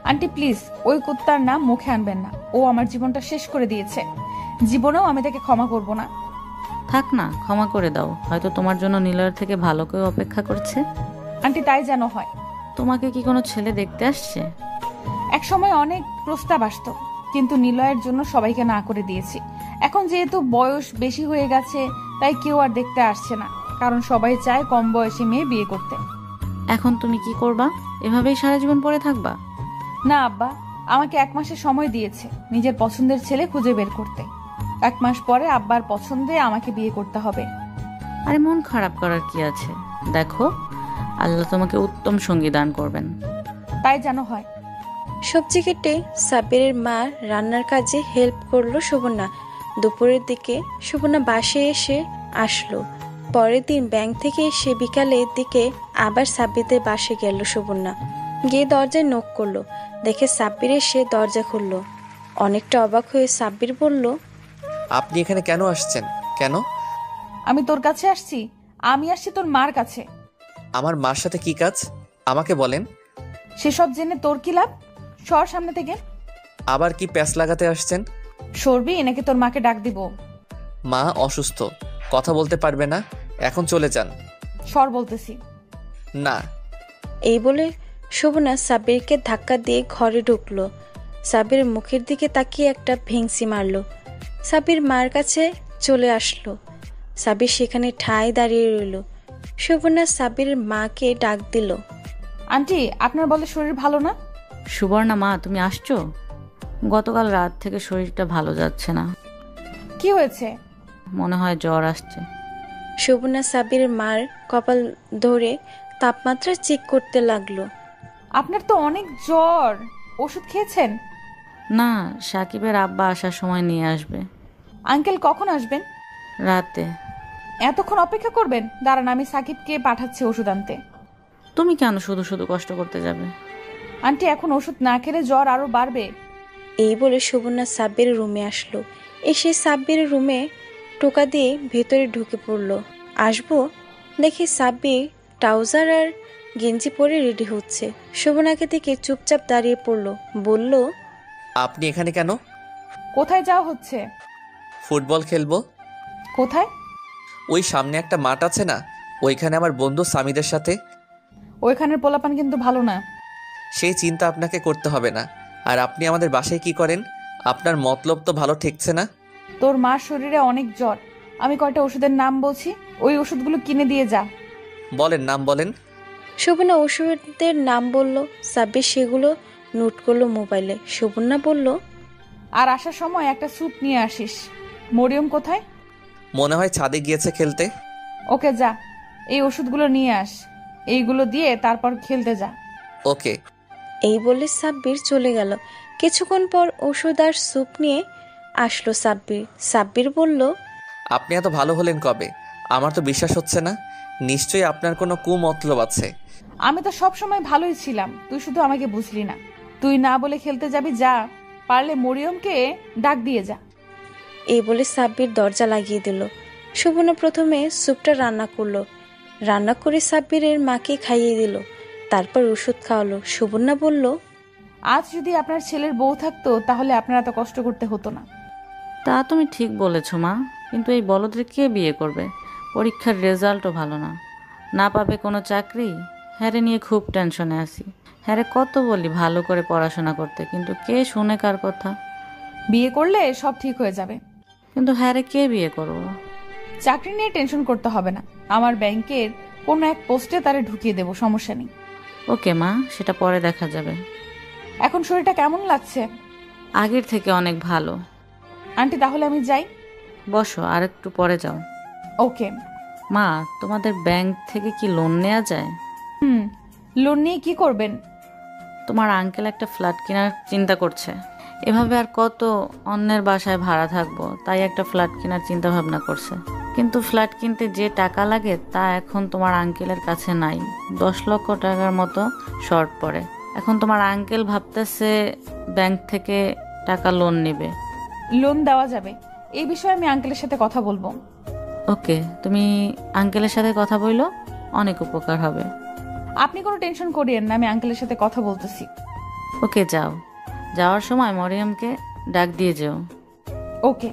আন্টি প্লিজ ওই কুত্তার নাম মুখে আনবেন না, ও আমার জীবনটা শেষ করে দিয়েছে। জীবনেও আমি তাকে ক্ষমা করব না। থাক না, ক্ষমা করে দাও, হয়তো তোমার জন্য নিলয়ের থেকে ভালো কেউ অপেক্ষা করছে। আন্টি তাই যেন হয়। তোমাকে কি কোনো ছেলে দেখতে আসছে? এক সময় অনেক প্রস্তাব আসতো, কিন্তু নিলয়ের জন্য সবাইকে না করে দিয়েছি। এখন যেহেতু বয়স বেশি হয়ে গেছে, তাই কেউ আর দেখতে আসছে না, কারণ সবাই চায় কম বয়সী মেয়ে বিয়ে করতে। এখন তুমি কি করবা? এভাবেই সারা জীবন পড়ে থাকবা? না আব্বা, আমাকে 1 মাসের সময় দিয়েছে নিজের পছন্দের ছেলে খুঁজে বের করতে। 1 মাস পরে আব্বার পছন্দে আমাকে বিয়ে করতে হবে। আরে মন খারাপ করার কি আছে? দেখো, আল্লাহ তোমাকে উত্তম সঙ্গী দান করবেন। তাই যেন হয়। সবজি কেটে সাব্বিরের মা রান্নার কাজে হেল্প করলো সুবর্ণা। দুপুরের দিকে সুবর্ণা বাসায় এসে আসলো। পরের দিন ব্যাংক থেকে এসে বিকালের দিকে আবার সাব্বিরদের বাসায় গেল সুবর্ণা। গিয়ে দরজায় নক করলো, দেখে সাব্বির এসে দরজা খুললো। অনেকটা অবাক হয়ে সাব্বির বলল, আপনি এখানে কেন আসছেন? কেন? আমি তোর কাছে আসছি? আমি আসছি তোর মার কাছে। আমার মার সাথে কি কাজ আমাকে বলেন। সেসব জেনে তোর কি লাভ? সর সামনে থেকে। আবার কি প্যাঁচ লাগাতে আসছেন? সরবি নাকি তোর মাকে ডাক দিব? মা অসুস্থ, কথা বলতে পারবে না, এখন চলে যান। সর বলতেছি। না। এই বলে সুবর্ণা সাব্বিরকে ধাক্কা দিয়ে ঘরে ঢুকলো। সাব্বিরের মুখের দিকে তাকিয়ে একটা ভেংসি মারলো। সাব্বির মার কাছে চলে আসলো। সাব্বির সেখানে ঠায় দাঁড়িয়ে রইল। সুবর্ণা সাব্বিরের মাকে ডাক দিল, আন্টি আপনার বলে শরীর ভালো না? সুবর্ণা মা, তুমি আসছো? গতকাল রাত থেকে শরীরটা ভালো যাচ্ছে না। কি হয়েছে? মনে হয় জ্বর আসছে। সুবর্ণা সাব্বিরের মার কপাল ধরে তাপমাত্রা চেক করতে লাগলো। আপনার তো অনেক জ্বর, ওষুধ খেয়েছেন? না, সাকিবের আব্বা আসার সময় নিয়ে আসবে। আঙ্কেল কখন আসবেন? রাতে। এতক্ষণ অপেক্ষা করবেন? দাঁড়ান, আমি সাকিবকে পাঠাচ্ছি ওষুধ আনতে। তুমি কেন শুধু শুধু কষ্ট করতে যাবে? আন্টি এখন ওষুধ না খেলে জ্বর আরো বাড়বে। এই বলে সুবর্ণা সাব্বিরের রুমে আসলো। এসে সাব্বিরের রুমে টোকা দিয়ে ভেতরে ঢুকে পড়লো। আসবো দেখি সাব্বির ট্রাউজার আর গেঞ্জি পরে রেডি হচ্ছে। সুবর্ণাকে দেখে চুপচাপ দাঁড়িয়ে পড়লো। বলল, আপনি এখানে কেন? কোথায় যাওয়া হচ্ছে? ফুটবল খেলবো। কোথায়? ওই সামনে একটা মাঠ আছে না, ওইখানে আমার বন্ধু সামিদের সাথে। ওইখানের পোলাপান কিন্তু ভালো না। সেই চিন্তা আপনাকে করতে হবে না। আর আপনি আমাদের বাসায় কি করেন? আপনার মতলব তো ভালো ঠেকছে না। তোর মার শরীরে অনেক জ্বর, আমি কয়টা ওষুধের নাম বলছি, ওই ওষুধগুলো কিনে দিয়ে যা। বলেন, নাম বলেন। সুবর্ণা ওষুধের নাম বলল। সাব্বির সেগুলো নোট করলো মোবাইলে। সুবর্ণা বলল, আর আসার সময় একটা স্যুপ নিয়ে আসিস। মরিয়ম কোথায়? মনে হয় ছাদে গিয়েছে খেলতে। ওকে যা, এই ওষুধগুলো নিয়ে আস, এইগুলো দিয়ে তারপর খেলতে যা। ওকে। এই বলে সাব্বির চলে গেল। কিছুক্ষণ পর ওষুধ আর স্যুপ নিয়ে আসলো সাব্বির। সাব্বির বলল, আপনি এত ভালো হলেন কবে? আমার তো বিশ্বাস হচ্ছে না। নিশ্চয়ই আপনার কোনো কুমতলব আছে। আমি তো সব সময় ভালোই ছিলাম, তুই শুধু আমাকে বুঝলি না। তুই না বলে খেলতে যাবি, যা, পারলে মরিয়মকে ডাক দিয়ে যা। এই বলে সাব্বির দরজা লাগিয়ে দিল। সুবর্ণা প্রথমে স্যুপটা রান্না করলো, রান্না করে সাব্বিরের মাকে খাইয়ে দিল, তারপর ওষুধ খাওয়ালো। সুবর্ণা বলল, আজ যদি আপনার ছেলের বউ থাকতো তাহলে আপনার এত কষ্ট করতে হতো না। তা তুমি ঠিক বলেছ মা, কিন্তু এই বলদের কে বিয়ে করবে? পরীক্ষার রেজাল্টও ভালো না, না পাবে কোনো চাকরি। হ্যারে নিয়ে খুব টেনশনে আছি। হ্যারে কত বলি ভালো করে পড়াশোনা করতে, কিন্তু কে শুনে কার কথা? বিয়ে করলে সব ঠিক হয়ে যাবে। কিন্তু হ্যারে কে বিয়ে করবো? চাকরি নিয়ে টেনশন করতে হবে না, আমার ব্যাংকের কোনো এক পোস্টে তারে ঢুকিয়ে দেব, সমস্যা নেই। ওকে মা, সেটা পরে দেখা যাবে। এখন শরীরটা কেমন লাগছে? আগের থেকে অনেক ভালো। আন্টি তাহলে আমি যাই? বসো, আর একটু পরে যাও। ওকে। মা, তোমাদের ব্যাংক থেকে কি লোন নেওয়া যায়? লোন নিয়ে কি করবেন? তোমার আঙ্কেল একটা ফ্ল্যাট কেনার চিন্তা করছে। এভাবে আর কত অন্যের বাসায় ভাড়া থাকবো, তাই একটা ফ্ল্যাট কেনার চিন্তা ভাবনা করছে। কিন্তু ফ্ল্যাট কিনতে যে টাকা লাগে তা এখন তোমার আঙ্কেলের কাছে নাই। 10 লক্ষ টাকার মতো শর্ট পড়ে। এখন তোমার আঙ্কেল ভাবতেছে ব্যাংক থেকে টাকা লোন নেবে। লোন দেওয়া যাবে, এই বিষয়ে আমি আঙ্কেলের সাথে কথা বলবো। ওকে, তুমি আঙ্কেলের সাথে কথা বললো, অনেক উপকার হবে। আপনি কোনো টেনশন করিয়েন না, আমি আঙ্কেলের সাথে কথা বলতেছি। ওকে, যাও, যাওয়ার সময় মরিয়মকে ডাক দিয়ে যেও। ওকে।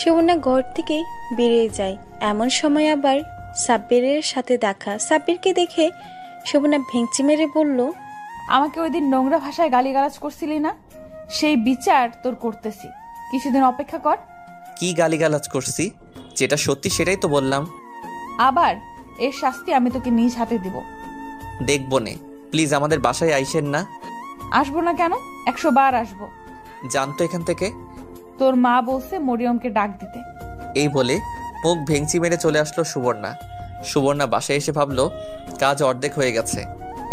সুবর্ণা ঘর থেকে বেরিয়ে যায়। এমন সময় আবার সাব্বিরের সাথে দেখা। সাব্বিরকে দেখে সুবর্ণা ভেঙচি মেরে বলল, আমাকে ওই দিন নোংরা ভাষায় গালিগালাজ করছিলি না, সেই বিচার তোর করতেছি, কিছুদিন অপেক্ষা কর। কি গালিগালাজ করছি? যেটা সত্যি সেটাই তো বললাম। আবার এর শাস্তি আমি তোকে নিজ হাতে দিব। দেখবো নে, প্লিজ আমাদের বাসায় আইসেন না। আসবো না কেন? 100 বার আসবো। জানতো এখান থেকে। তোর মা বলছে মরিয়মকে ডাক দিতে। এই বলে মুখ ভেঙচি মেরে চলে আসলো সুবর্ণা। সুবর্ণা বাসায় এসে ভাবলো কাজ অর্ধেক হয়ে গেছে,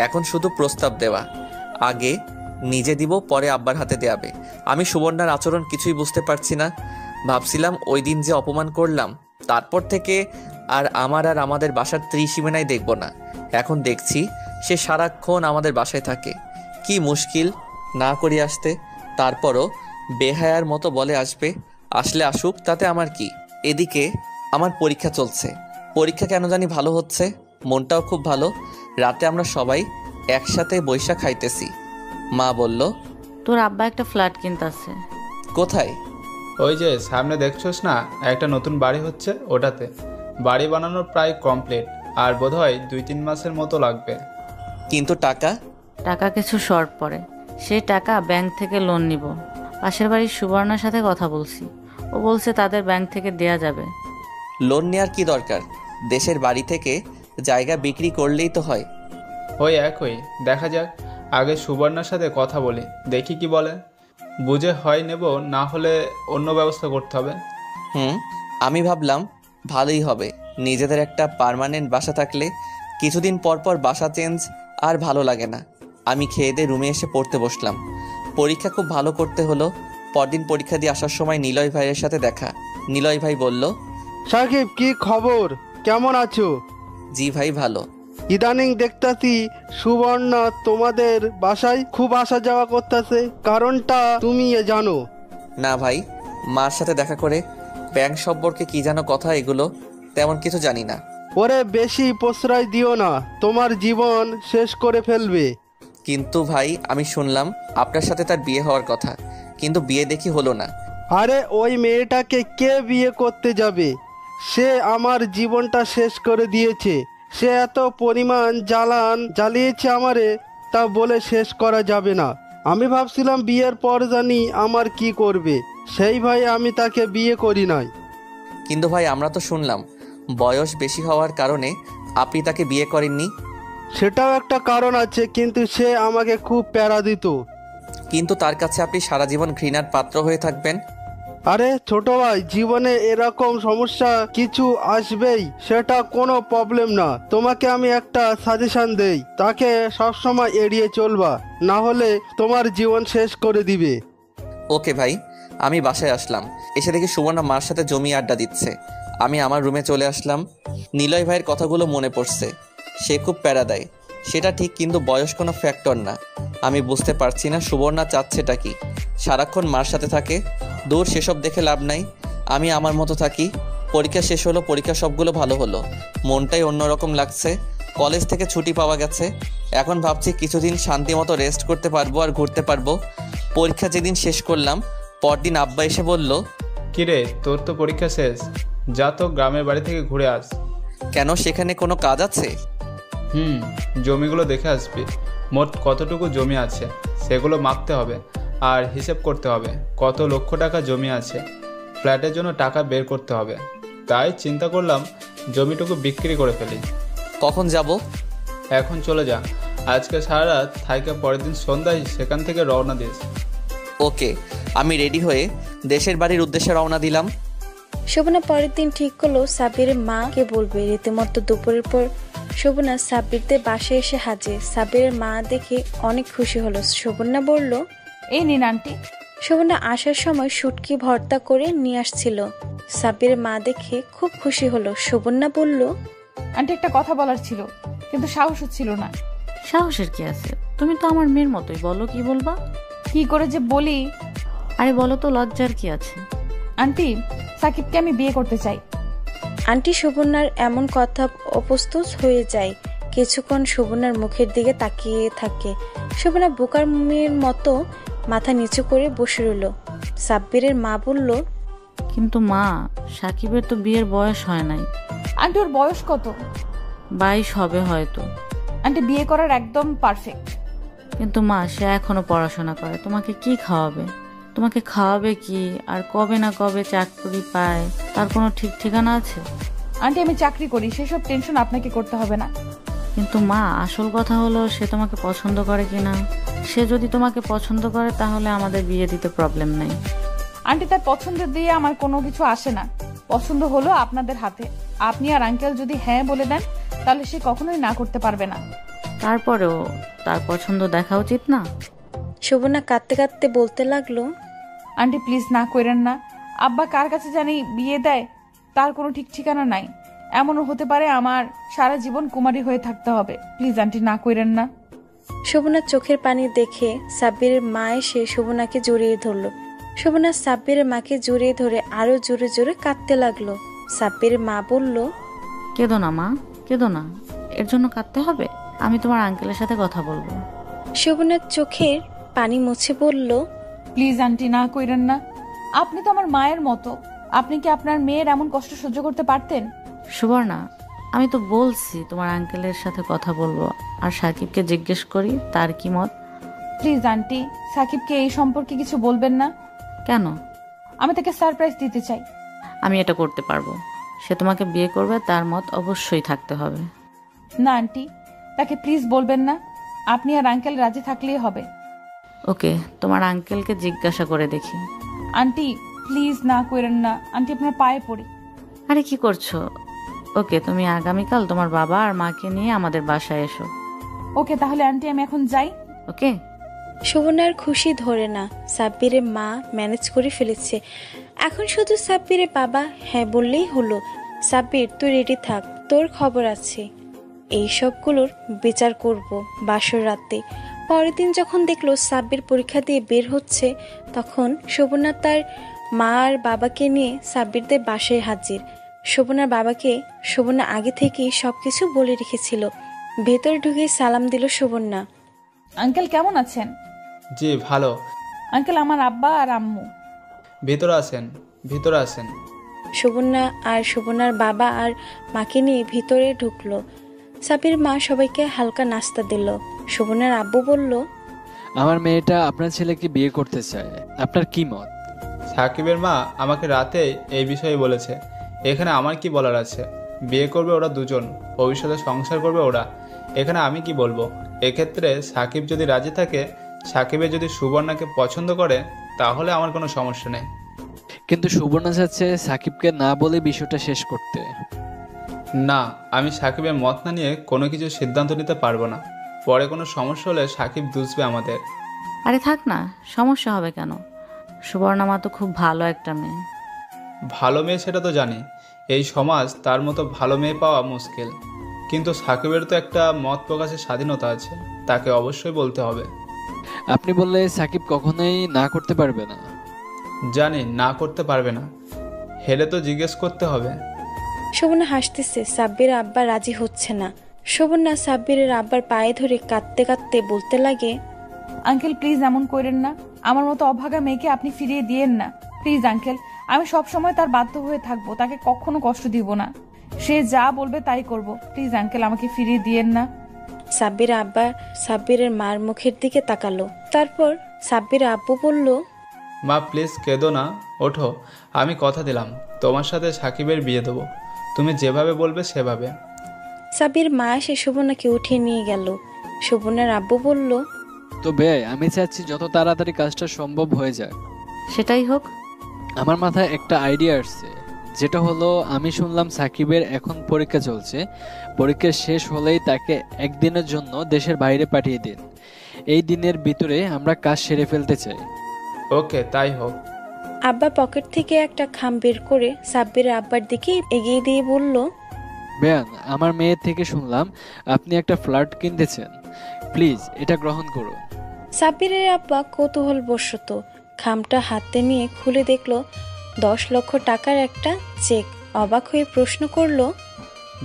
এখন শুধু প্রস্তাব দেওয়া। আগে নিজে দিব, পরে আব্বার হাতে দেয়াবে। আমি সুবর্ণার আচরণ কিছুই বুঝতে পারছি না। ভাবছিলাম ওই দিন যে অপমান করলাম, তারপর থেকে আর আমাদের বাসার ত্রিসীমানায় দেখব না। এখন দেখছি সে সারাক্ষণ আমাদের বাসায় থাকে। কি মুশকিল না করি আসতে, তারপরও বেহায়ার মতো বলে আসবে। আসলে আসুক, তাতে আমার কি। এদিকে আমার পরীক্ষা চলছে, পরীক্ষা কেন জানি ভালো হচ্ছে, মনটাও খুব ভালো। রাতে আমরা সবাই একসাথে বৈশা খাইতেছি। মা বলল, তোর আব্বা একটা ফ্ল্যাট কিনতেছে। কোথায়? ওই যে সামনে দেখছোস না, একটা নতুন বাড়ি হচ্ছে, ওটাতে। বাড়ি বানানো প্রায় কমপ্লিট, আর বোধহয় 2-3 মাসের মতো লাগবে। কিন্তু টাকা কিছু শর্ট পড়ে, সেই টাকা ব্যাংক থেকে লোন নিব। পাশের বাড়ির সুবর্ণার সাথে কথা বলছি, ও বলছে তাদের ব্যাংক থেকে দেয়া যাবে। লোন নেওয়ার কি দরকার? দেশের বাড়ি থেকে জায়গা বিক্রি করলেই তো হয়। ওই একই, দেখা যাক। আগে সুবর্ণার সাথে কথা বলি, দেখি কি বলে। বুঝে হয় নেব, না হলে অন্য ব্যবস্থা করতে হবে। আমি ভাবলাম ভালোই হবে, নিজেদের একটা পার্মানেন্ট বাসা থাকলে। কিছুদিন পর পর বাসা চেঞ্জ আর ভালো লাগে না। আমি খেয়ে দিয়ে রুমে এসে পড়তে বসলাম। পরীক্ষা খুব ভালো করতে হলো। পরদিন পরীক্ষা দিয়ে আসার সময় নিলয় ভাইয়ের সাথে দেখা। নিলয় ভাই বলল, সাকিব, কি খবর, কেমন আছো? জি ভাই, ভালো। ইদানিং দেখতাছি সুবর্ণা তোমাদের বাসায় খুব আসা যাওয়া করতেছে, কারণটা তুমি জানো? না ভাই, মার সাথে দেখা করে ব্যাংক সম্পর্কে কি জানো কথা, এগুলো তেমন কিছু জানি না। ওরে বেশি প্রশ্রয় দিও না, তোমার জীবন শেষ করে ফেলবে। কিন্তু ভাই, আমি শুনলাম আপনার সাথে তার বিয়ে হওয়ার কথা, কিন্তু বিয়ে দেখি হলো না। আরে ওই মেয়েটাকে কে বিয়ে করতে যাবে? সে আমার জীবনটা শেষ করে দিয়েছে। সে এত পরিমাণ জ্বালিয়েছে আমারে, তা বলে শেষ করা যাবে না। আমি ভাবছিলাম বিয়ের পর জানি আমার কি করবে, সেই ভাই আমি তাকে বিয়ে করি নাই। কিন্তু ভাই, আমরা তো শুনলাম বয়স বেশি হওয়ার কারণে আপনি তাকে বিয়ে করেননি। সেটাও একটা কারণ আছে, কিন্তু সে আমাকে খুব প্যারা দিত। কিন্তু তার কাছে আপনি সারা জীবন ঘৃণার পাত্র হয়ে থাকবেন। আরে ছোট ভাই, জীবনে এরকম সমস্যা কিছু আসবেই, সেটা কোনো প্রবলেম না। তোমাকে আমি একটা সাজেশন দেই, তাকে সবসময় এড়িয়ে চলবা, না হলে তোমার জীবন শেষ করে দিবে। ওকে ভাই। আমি বাসায় আসলাম, এসে দেখি সুবর্ণা মার সাথে জমিয়ে আড্ডা দিচ্ছে। আমি আমার রুমে চলে আসলাম। নিলয় ভাইয়ের কথাগুলো মনে পড়ছে। সে খুব প্যারা দেয়, সেটা ঠিক, কিন্তু বয়স কোনো ফ্যাক্টর না। আমি বুঝতে পারছি না সুবর্ণা চাচ্ছেটা কি। সারাক্ষণ মার সাথে থাকে। দূর, সেসব দেখে লাভ নাই। আমি আমার মতো থাকি। পরীক্ষা শেষ হলো, পরীক্ষা সবগুলো ভালো হলো, মনটাই অন্যরকম লাগছে। কলেজ থেকে ছুটি পাওয়া গেছে। এখন ভাবছি কিছুদিন শান্তি মতো রেস্ট করতে পারবো আর ঘুরতে পারবো। পরীক্ষা যেদিন শেষ করলাম, পরদিন আব্বা এসে বলল, কিরে, তোর তো পরীক্ষা শেষ, যা তো গ্রামের বাড়ি থেকে ঘুরে আস। কেন, সেখানে কোনো কাজ আছে? জমিগুলো দেখে আসবি। মোট কতটুকু জমি আছে সেগুলো মাপতে হবে আর হিসেব করতে হবে। কত লক্ষ টাকা জমি আছে, ফ্ল্যাটের জন্য টাকা বের করতে হবে। তাই চিন্তা করলাম জমিটুকু বিক্রি করে ফেলি। কখন যাব? এখন চলে যা। আজকে সারা রাত থাইকে পরের দিন সন্ধ্যায় সেখান থেকে রওনা দিস। ওকে, আমি রেডি হয়ে দেশের বাড়ির উদ্দেশ্যে রওনা দিলাম। শোভনা পরের দিন ঠিক করলো সাব্বিরের মাকে বলবে। রীতিমতো দুপুরের পর শোভনা সাব্বিরদের বাসায় এসে হাজির। সাব্বিরের মা দেখে অনেক খুশি হলো। শোভনা বলল, এই নিন আন্টি। শোভনা আসার সময় শুটকি ভর্তা করে নিয়ে আসছিল। সাব্বিরের মা দেখে খুব খুশি হলো। শোভনা বলল, আন্টি একটা কথা বলার ছিল, কিন্তু সাহস হচ্ছিল না। সাহসের কি আছে? তুমি তো আমার মেয়ের মতোই, বলো কি বলবা। কি করে যে বলি। আরে বলো তো, লজ্জার কি আছে? আন্টি, সাকিবকে আমি বিয়ে করতে চাই। আন্টি শোভনার এমন কথা অপ্রস্তুত হয়ে যায়। কিছুক্ষণ শোভনার মুখের দিকে তাকিয়ে থাকে। শোভনা বোকার মেয়ের মতো মাথা নিচু করে বসে রইল। সাব্বিরের মা বলল, কিন্তু মা, সাকিবের তো বিয়ের বয়স হয় নাই। আন্টি, ওর বয়স কত? 22 হবে হয়তো। আন্টি, বিয়ে করার একদম পারফেক্ট। কিন্তু মা, সে এখনো পড়াশোনা করে, তোমাকে কি খাওয়াবে? তোমাকে খাওয়াবে কি? আর কবে না কবে চাকরি পায়, তার কোনো ঠিক ঠিকানা আছে? আন্টি, আমি চাকরি করি, সেসব টেনশন আপনাকে করতে হবে না। কিন্তু মা, আসল কথা হলো সে তোমাকে পছন্দ করে কিনা। সে যদি তোমাকে পছন্দ করে তাহলে আমাদের বিয়ে দিতে প্রবলেম নেই। আন্টি, তার পছন্দ দিয়ে আমার কোনো কিছু আসে না। পছন্দ হলো আপনাদের হাতে। আপনি আর আঙ্কেল যদি হ্যাঁ বলে দেন, তাহলে সে কখনোই না করতে পারবে না। তারপরেও তার পছন্দ দেখা উচিত না? শোভনা কাঁদতে কাঁদতে বলতে লাগলো, আন্টি প্লিজ না করেন না। আব্বা কার কাছে জানি বিয়ে দেয়, তার কোনো ঠিক ঠিকানা নাই। এমনও হতে পারে আমার সারা জীবন কুমারী হয়ে থাকতে হবে। প্লিজ আন্টি, না করেন না। শোভনার চোখের পানি দেখে সাব্বিরের মা এসে শোভনাকে জড়িয়ে ধরলো। শোভনা সাব্বিরের মাকে জড়িয়ে ধরে আরো জোরে জোরে কাঁদতে লাগলো। সাব্বিরের মা বলল, কেঁদো না মা, কেঁদো না। এর জন্য কাঁদতে হবে? আমি তোমার আঙ্কেলের সাথে কথা বলবো। শোভনার চোখের পানি মুছে বলল, প্লিজ আন্টি, না করেন না। আপনি তো আমার মায়ের মতো। আপনি কি আপনার মেয়ের এমন কষ্ট সহ্য করতে পারতেন? সুবর্ণা, আমি তো বলছি তোমার আঙ্কেলের সাথে কথা বলবো, আর সাকিবকে জিজ্ঞেস করি তার কি মত। প্লিজ আন্টি, সাকিবকে এই সম্পর্কে কিছু বলবেন না। কেন? আমি তাকে সারপ্রাইজ দিতে চাই। আমি এটা করতে পারবো। সে তোমাকে বিয়ে করবে, তার মত অবশ্যই থাকতে হবে। না আন্টি, তাকে প্লিজ বলবেন না। আপনি আর আঙ্কেল রাজি থাকলেই হবে। ওকে, তোমার আঙ্কেলকে জিজ্ঞাসা করে দেখি। আন্টি প্লিজ না করেন না। আন্টি, আপনার পায়ে পড়ি। আরে কি করছো? ওকে, তুমি আগামীকাল তোমার বাবা আর মাকে নিয়ে আমাদের বাসায় এসো। ওকে, তাহলে আন্টি আমি এখন যাই। ওকে। শোভনার খুশি ধরে না। সাব্বিরের মা ম্যানেজ করে ফেলেছে। এখন শুধু সাব্বিরের বাবা হ্যাঁ বললেই হলো। সাব্বির, তুই রেডি থাক, তোর খবর আছে। এই সবগুলোর বিচার করব বাসর রাতে। পরের দিন যখন দেখলো সাব্বির পরীক্ষা দিয়ে বের হচ্ছে, তখন শোভনা তার মা আর বাবাকে নিয়ে সাব্বিরদের বাসায় হাজির। শোভনার বাবাকে শোভনা আগে থেকেই সবকিছু বলে রেখেছিল। ভেতরে ঢুকে সালাম দিল শোভনা। আঙ্কেল কেমন আছেন? জি ভালো। আঙ্কেল, আমার আব্বা আর আম্মু। ভিতরে আসেন, ভিতরে আসেন। শোভনা আর শোভনার বাবা আর মাকে নিয়ে ভিতরে ঢুকলো। সাব্বির মা সবাইকে হালকা নাস্তা দিল। শোভনার আব্বু বলল, আমার মেয়েটা আপনার ছেলেকে বিয়ে করতে চায়, আপনার কি মত? সাকিবের মা আমাকে রাতে এই বিষয়ে বলেছে। এখানে আমার কি বলার আছে? বিয়ে করবে ওরা দুজন, ভবিষ্যতে সংসার করবে ওরা। এখানে আমি কি বলবো? এক্ষেত্রে সাকিব যদি রাজি থাকে, সাকিবের যদি সুবর্ণাকে পছন্দ করে, তাহলে আমার কোনো সমস্যা নেই। কিন্তু সুবর্ণা চাচ্ছে সাকিবকে না বলে বিষয়টা শেষ করতে। না, আমি সাকিবের মত না নিয়ে কোনো কিছু সিদ্ধান্ত নিতে পারবো না। পরে কোনো সমস্যা হলে সাকিব দুষবে আমাদের। আরে থাক না, সমস্যা হবে কেন? সুবর্ণা মা তো খুব ভালো একটা মেয়ে। ভালো মেয়ে সেটা তো জানি। এই সমাজ তার মতো ভালো মেয়ে পাওয়া মুশকিল। কিন্তু সাকিবের তো একটা মত প্রকাশের স্বাধীনতা আছে, তাকে অবশ্যই বলতে হবে। আপনি বললে সাকিব কখনোই না করতে পারবে না। জানি না করতে পারবে না, হেলে তো জিজ্ঞেস করতে হবে। শোভনা হাসতেছে, সাব্বির আব্বা রাজি হচ্ছে না। শোভনা সাব্বিরের আব্বার পায়ে ধরে কাঁদতে কাঁদতে বলতে লাগে, আঙ্কেল প্লিজ এমন করেন না, আমার মতো অভাগা মেয়েকে আপনি ফিরিয়ে দিয়েন না প্লিজ আঙ্কেল। আমি সব সময় তার বাধ্য হয়ে থাকবো, তাকে কখনো কষ্ট দিব না, সে যা বলবে তাই করব। প্লিজ আঙ্কেল আমাকে ফিরিয়ে দিয়েন না। সাব্বির আব্বা সাব্বিরের মার মুখের দিকে তাকালো। তারপর সাব্বির আব্বু বলল, মা প্লিজ কেঁদো না, ওঠো। আমি কথা দিলাম তোমার সাথে সাকিবের বিয়ে দেবো, তুমি যেভাবে বলবে সেভাবে। সাব্বির মা এসে শোভনাকে উঠিয়ে নিয়ে গেল। শোভনার আব্বু বলল, তো ভাই আমি চাচ্ছি যত তাড়াতাড়ি কাজটা সম্ভব হয়ে যায়। সেটাই হোক। আমার মাথায় একটা আইডিয়া আসছে, যেটা হলো আমি শুনলাম সাকিবের এখন পরীক্ষা চলছে, পরীক্ষা শেষ হলেই তাকে একদিনের জন্য দেশের বাইরে পাঠিয়ে দিন। এই দিনের ভিতরে আমরা কাজ সেরে ফেলতে চাই। ওকে, তাই হোক। আব্বা পকেট থেকে একটা খাম বের করে সাব্বিরের আব্বার দিকে এগিয়ে দিয়ে বলল, বেয়ান, আমার মেয়ের থেকে শুনলাম আপনি একটা ফ্ল্যাট কিনতেছেন, প্লিজ এটা গ্রহণ করুন। সাব্বিরের আব্বা কৌতূহল বশত খামটা হাতে নিয়ে খুলে দেখলো 10 লক্ষ টাকার একটা চেক। অবাক হয়ে প্রশ্ন করলো,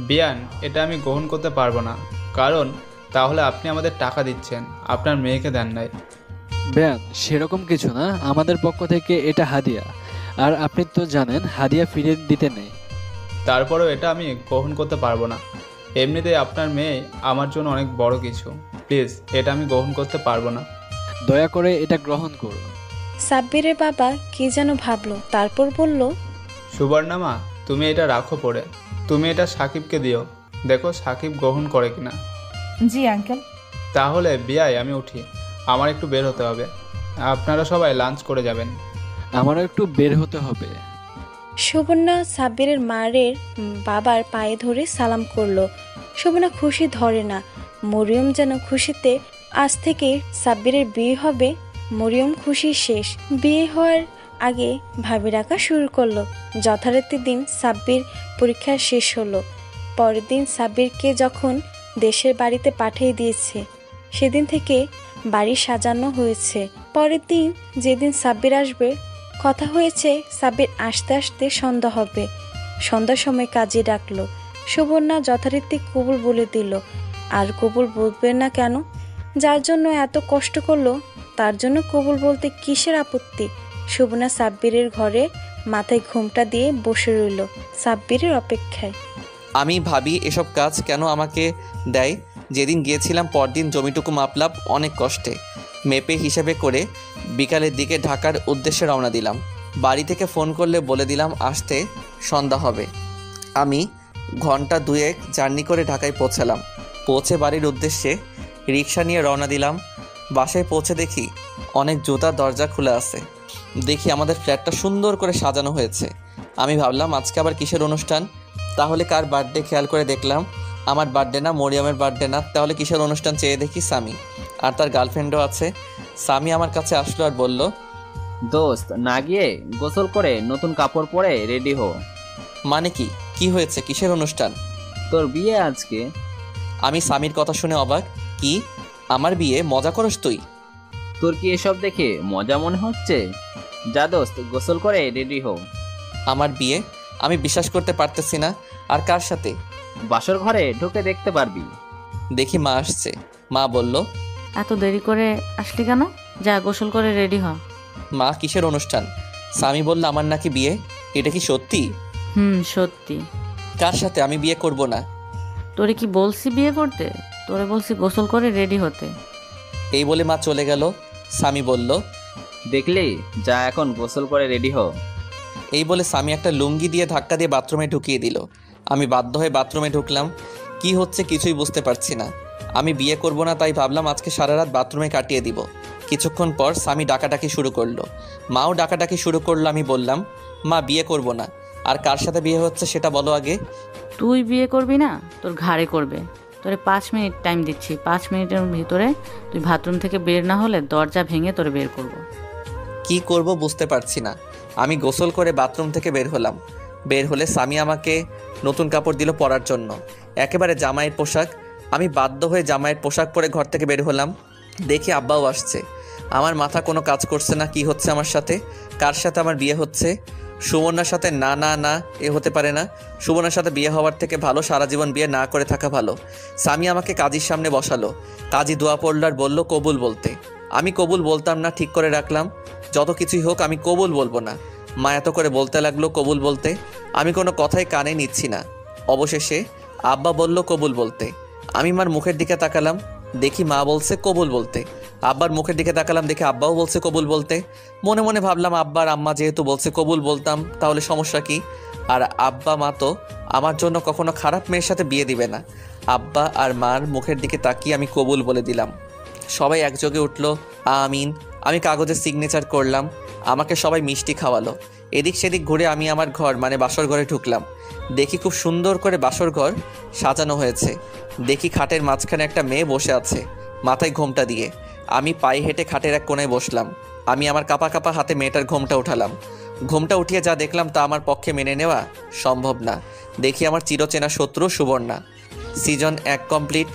বিয়ান, এটা আমি গ্রহণ করতে পারবো না, কারণ তাহলে আপনি আমাদের টাকা দিচ্ছেন, আপনার মেয়েকে দেন নাই। বেয়ান, সেরকম কিছু না, আমাদের পক্ষ থেকে এটা হাদিয়া, আর আপনি তো জানেন হাদিয়া ফিরিয়ে দিতে নেই। তারপরেও এটা আমি গ্রহণ করতে পারবো না, এমনিতেই আপনার মেয়ে আমার জন্য অনেক বড় কিছু, প্লিজ এটা আমি গ্রহণ করতে পারবো না। দয়া করে এটা গ্রহণ করুন। সাব্বিরের বাবা কি যেন ভাবলো, তারপর বলল, সুবর্ণা মা, তুমি এটা রাখো পড়ে, তুমি এটা সাকিবকে দিও, দেখো সাকিব গ্রহণ করে কিনা। জি আঙ্কেল। তাহলে বিয়াই আমি উঠি, আমার একটু বের হতে হবে, আপনারা সবাই লাঞ্চ করে যাবেন। আমারও একটু বের হতে হবে। শোভনা সাব্বিরের মারের বাবার পায়ে ধরে সালাম করলো। শোভনা খুশি ধরে না, মরিয়ম যেন খুশিতে। আজ থেকে সাব্বিরের বিয়ে হবে, মরিয়ম খুশি শেষ। বিয়ে হওয়ার আগে ভাবি রাখা শুরু করলো। যথারীতি দিন সাব্বির পরীক্ষা শেষ হলো। পরের দিন সাব্বিরকে যখন দেশের বাড়িতে পাঠিয়ে দিয়েছে, সেদিন থেকে বাড়ি সাজানো হয়েছে। পরের দিন যেদিন সাব্বির আসবে, কথা হয়েছে সাব্বির আসতে আসতে সন্ধ্যা হবে। সন্ধ্যার সময় কাজে ডাকলো। সুবর্ণা যথারীতি কবুল বলে দিল। আর কবুল বলবে না কেন? যার জন্য এত কষ্ট করলো তার জন্য কবুল বলতে কিসের আপত্তি? সুবর্ণা সাব্বিরের ঘরে মাথায় ঘুমটা দিয়ে বসে রইল সাব্বিরের অপেক্ষায়। আমি ভাবি এসব কাজ কেন আমাকে দেয়। যেদিন গিয়েছিলাম পরদিন জমিটুকু মাপলাম অনেক কষ্টে, মেপে হিসেবে করে বিকালের দিকে ঢাকার উদ্দেশ্যে রওনা দিলাম। বাড়ি থেকে ফোন করলে বলে দিলাম আসতে সন্ধ্যা হবে। আমি ঘন্টা 2 জার্নি করে ঢাকায় পৌঁছালাম। পৌঁছে বাড়ির উদ্দেশ্যে রিক্সা নিয়ে রওনা দিলাম। বাসায় পৌঁছে দেখি অনেক জুতা দরজা খুলে আছে। দেখি আমাদের ফ্ল্যাটটা সুন্দর করে সাজানো হয়েছে। আমি ভাবলাম আজকে আবার কিসের অনুষ্ঠান, তাহলে কার বার্থডে খেয়াল করে দেখলাম আমার বার্থডে না, মরিয়মের বার্থডে না, তাহলে কিসের অনুষ্ঠান চেয়ে দেখি সামি আর তার গার্লফ্রেন্ডও আছে। সামি আমার কাছে আসলো আর বলল, দোস্ত না গিয়ে গোসল করে নতুন কাপড় পরে রেডি হো। মানে কি হয়েছে, কিসের অনুষ্ঠান? তোর বিয়ে আজকে। আমি সামির কথা শুনে অবাক। কি আমার বিয়ে? মজা করস তুই? তোর কি এসব দেখে মজা মনে হচ্ছে? যা দোস্ত গোসল করে রেডি হো। আমার বিয়ে? আমি বিশ্বাস করতে পারতেছি না। আর কার সাথে? বাসর ঘরে ঢুকে দেখতে পারবি। দেখি মা আসছে। মা বলল, এত দেরি করে আসলি কেন? যা গোসল করে রেডি হ। মা কিসের অনুষ্ঠান? সামি বলল আমার নাকি বিয়ে। এটা কি সত্যি? সত্যি। কার সাথে? আমি বিয়ে করব না। তোরে কি বলছি বিয়ে করতে? তোরে বলছি গোসল করে রেডি হতে। এই বলে মা চলে গেল। সামি বলল, দেখলি, যা এখন গোসল করে রেডি হো। এই বলে সামি একটা লুঙ্গি দিয়ে ধাক্কা দিয়ে বাথরুমে ঢুকিয়ে দিল। আমি বাধ্য হয়ে বাথরুমে ঢুকলাম। কি হচ্ছে কিছুই বুঝতে পারছি না। আমি বিয়ে করব না, তাই ভাবলাম আজকে সারা রাত বাথরুমে কাটিয়ে দিব। কিছুক্ষণ পর সামি ডাকাডাকি শুরু করলো, মাও ডাকাডাকি শুরু করলো। আমি বললাম, মা বিয়ে করব না। আর কার সাথে বিয়ে হচ্ছে সেটা বলো আগে। তুই বিয়ে করবি না, তোর ঘাড়ে করবে। তোরে 5 মিনিট টাইম দিচ্ছি। 5 মিনিটের ভিতরে তুই বাথরুম থেকে বের না হলে দরজা ভেঙে তোরে বের করব। কি করব বুঝতে পারছি না। আমি গোসল করে বাথরুম থেকে বের হলাম। বের হলে স্বামী আমাকে নতুন কাপড় দিল পরার জন্য, একেবারে জামাইয়ের পোশাক। আমি বাধ্য হয়ে জামাইয়ের পোশাক পরে ঘর থেকে বের হলাম। দেখি আব্বাও আসছে। আমার মাথা কোনো কাজ করছে না, কি হচ্ছে আমার সাথে, কার সাথে আমার বিয়ে হচ্ছে। সুবর্ণার সাথে না না না, এ হতে পারে না। সুবর্ণার সাথে বিয়ে হওয়ার থেকে ভালো সারা জীবন বিয়ে না করে থাকা ভালো। স্বামী আমাকে কাজীর সামনে বসালো। কাজী দোয়া পড়ল আর বলল কবুল বলতে। আমি কবুল বলতাম না, ঠিক করে রাখলাম, যত কিছুই হোক আমি কবুল বলবো না। মা এত করে বলতে লাগলো কবুল বলতে, আমি কোনো কথাই কানে নিচ্ছি না। অবশেষে আব্বা বলল কবুল বলতে। আমি মার মুখের দিকে তাকালাম, দেখি মা বলছে কবুল বলতে। আব্বার মুখের দিকে তাকালাম, দেখি আব্বাও বলছে কবুল বলতে। মনে মনে ভাবলাম আব্বা আর আম্মা যেহেতু বলছে কবুল বলতাম, তাহলে সমস্যা কি? আর আব্বা মা তো আমার জন্য কখনো খারাপ মেয়ের সাথে বিয়ে দিবে না। আব্বা আর মার মুখের দিকে তাকিয়ে আমি কবুল বলে দিলাম। সবাই একযোগে উঠল আমিন। আমি কাগজে সিগনেচার করলাম। আমাকে সবাই মিষ্টি খাওয়ালো। এদিক সেদিক ঘুরে আমি আমার ঘর মানে বাসর ঘরে ঢুকলাম। দেখি খুব সুন্দর করে বাসর ঘর সাজানো হয়েছে। দেখি খাটের মাঝখানে একটা মেয়ে বসে আছে, মাথায় ঘোমটা দিয়ে। আমি পায়ে হেঁটে খাটের এক কোণায় বসলাম। আমি আমার কাপা কাপা হাতে মেয়েটার ঘোমটা উঠালাম। ঘোমটা উঠিয়ে যা দেখলাম তা আমার পক্ষে মেনে নেওয়া সম্ভব না। দেখি আমার চিরচেনা শত্রু সুবর্ণা। Season 1 complete.